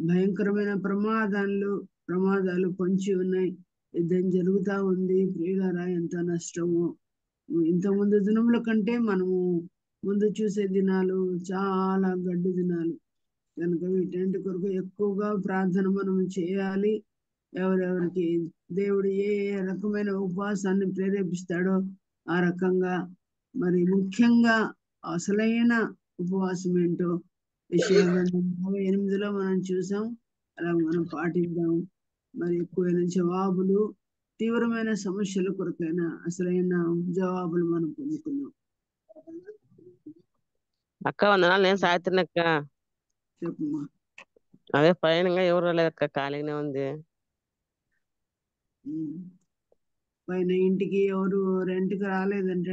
భయంకరమైన ప్రమాదాలు పొంచి ఉన్నాయి. యుద్ధం జరుగుతూ ఉంది. ప్రియులారా, ఎంత నష్టము! ఇంత ముందు దినముల కంటే మనము ముందు చూసే దినాలు చాలా గడ్డు దినాలు. కనుక వీటన్నిటి కొరకు ఎక్కువగా ప్రార్థన మనం చేయాలి. ఎవరెవరికి దేవుడు ఏ రకమైన ఉపవాసాన్ని ప్రేరేపిస్తాడో ఆ రకంగా మరి ముఖ్యంగా అసలైన ఉపవాసం ఏంటో యెషయా గ్రంథం 48లో మనం చూసాం. అలా మనం పాటిద్దాం. మరి ఎక్కువైన జవాబులు, తీవ్రమైన సమస్యల కొరకైన అసలైన జవాబులు మనం పొందుకున్నాం. అక్క వందనాలు. నేను సావిత్రిని అక్క. చెప్పమ్మా. అదే పైన ఎవరు రాలేదక్క, ఖాళీగానే ఉంది. పైన ఇంటికి ఎవరు రెంట్కి రాలేదంటే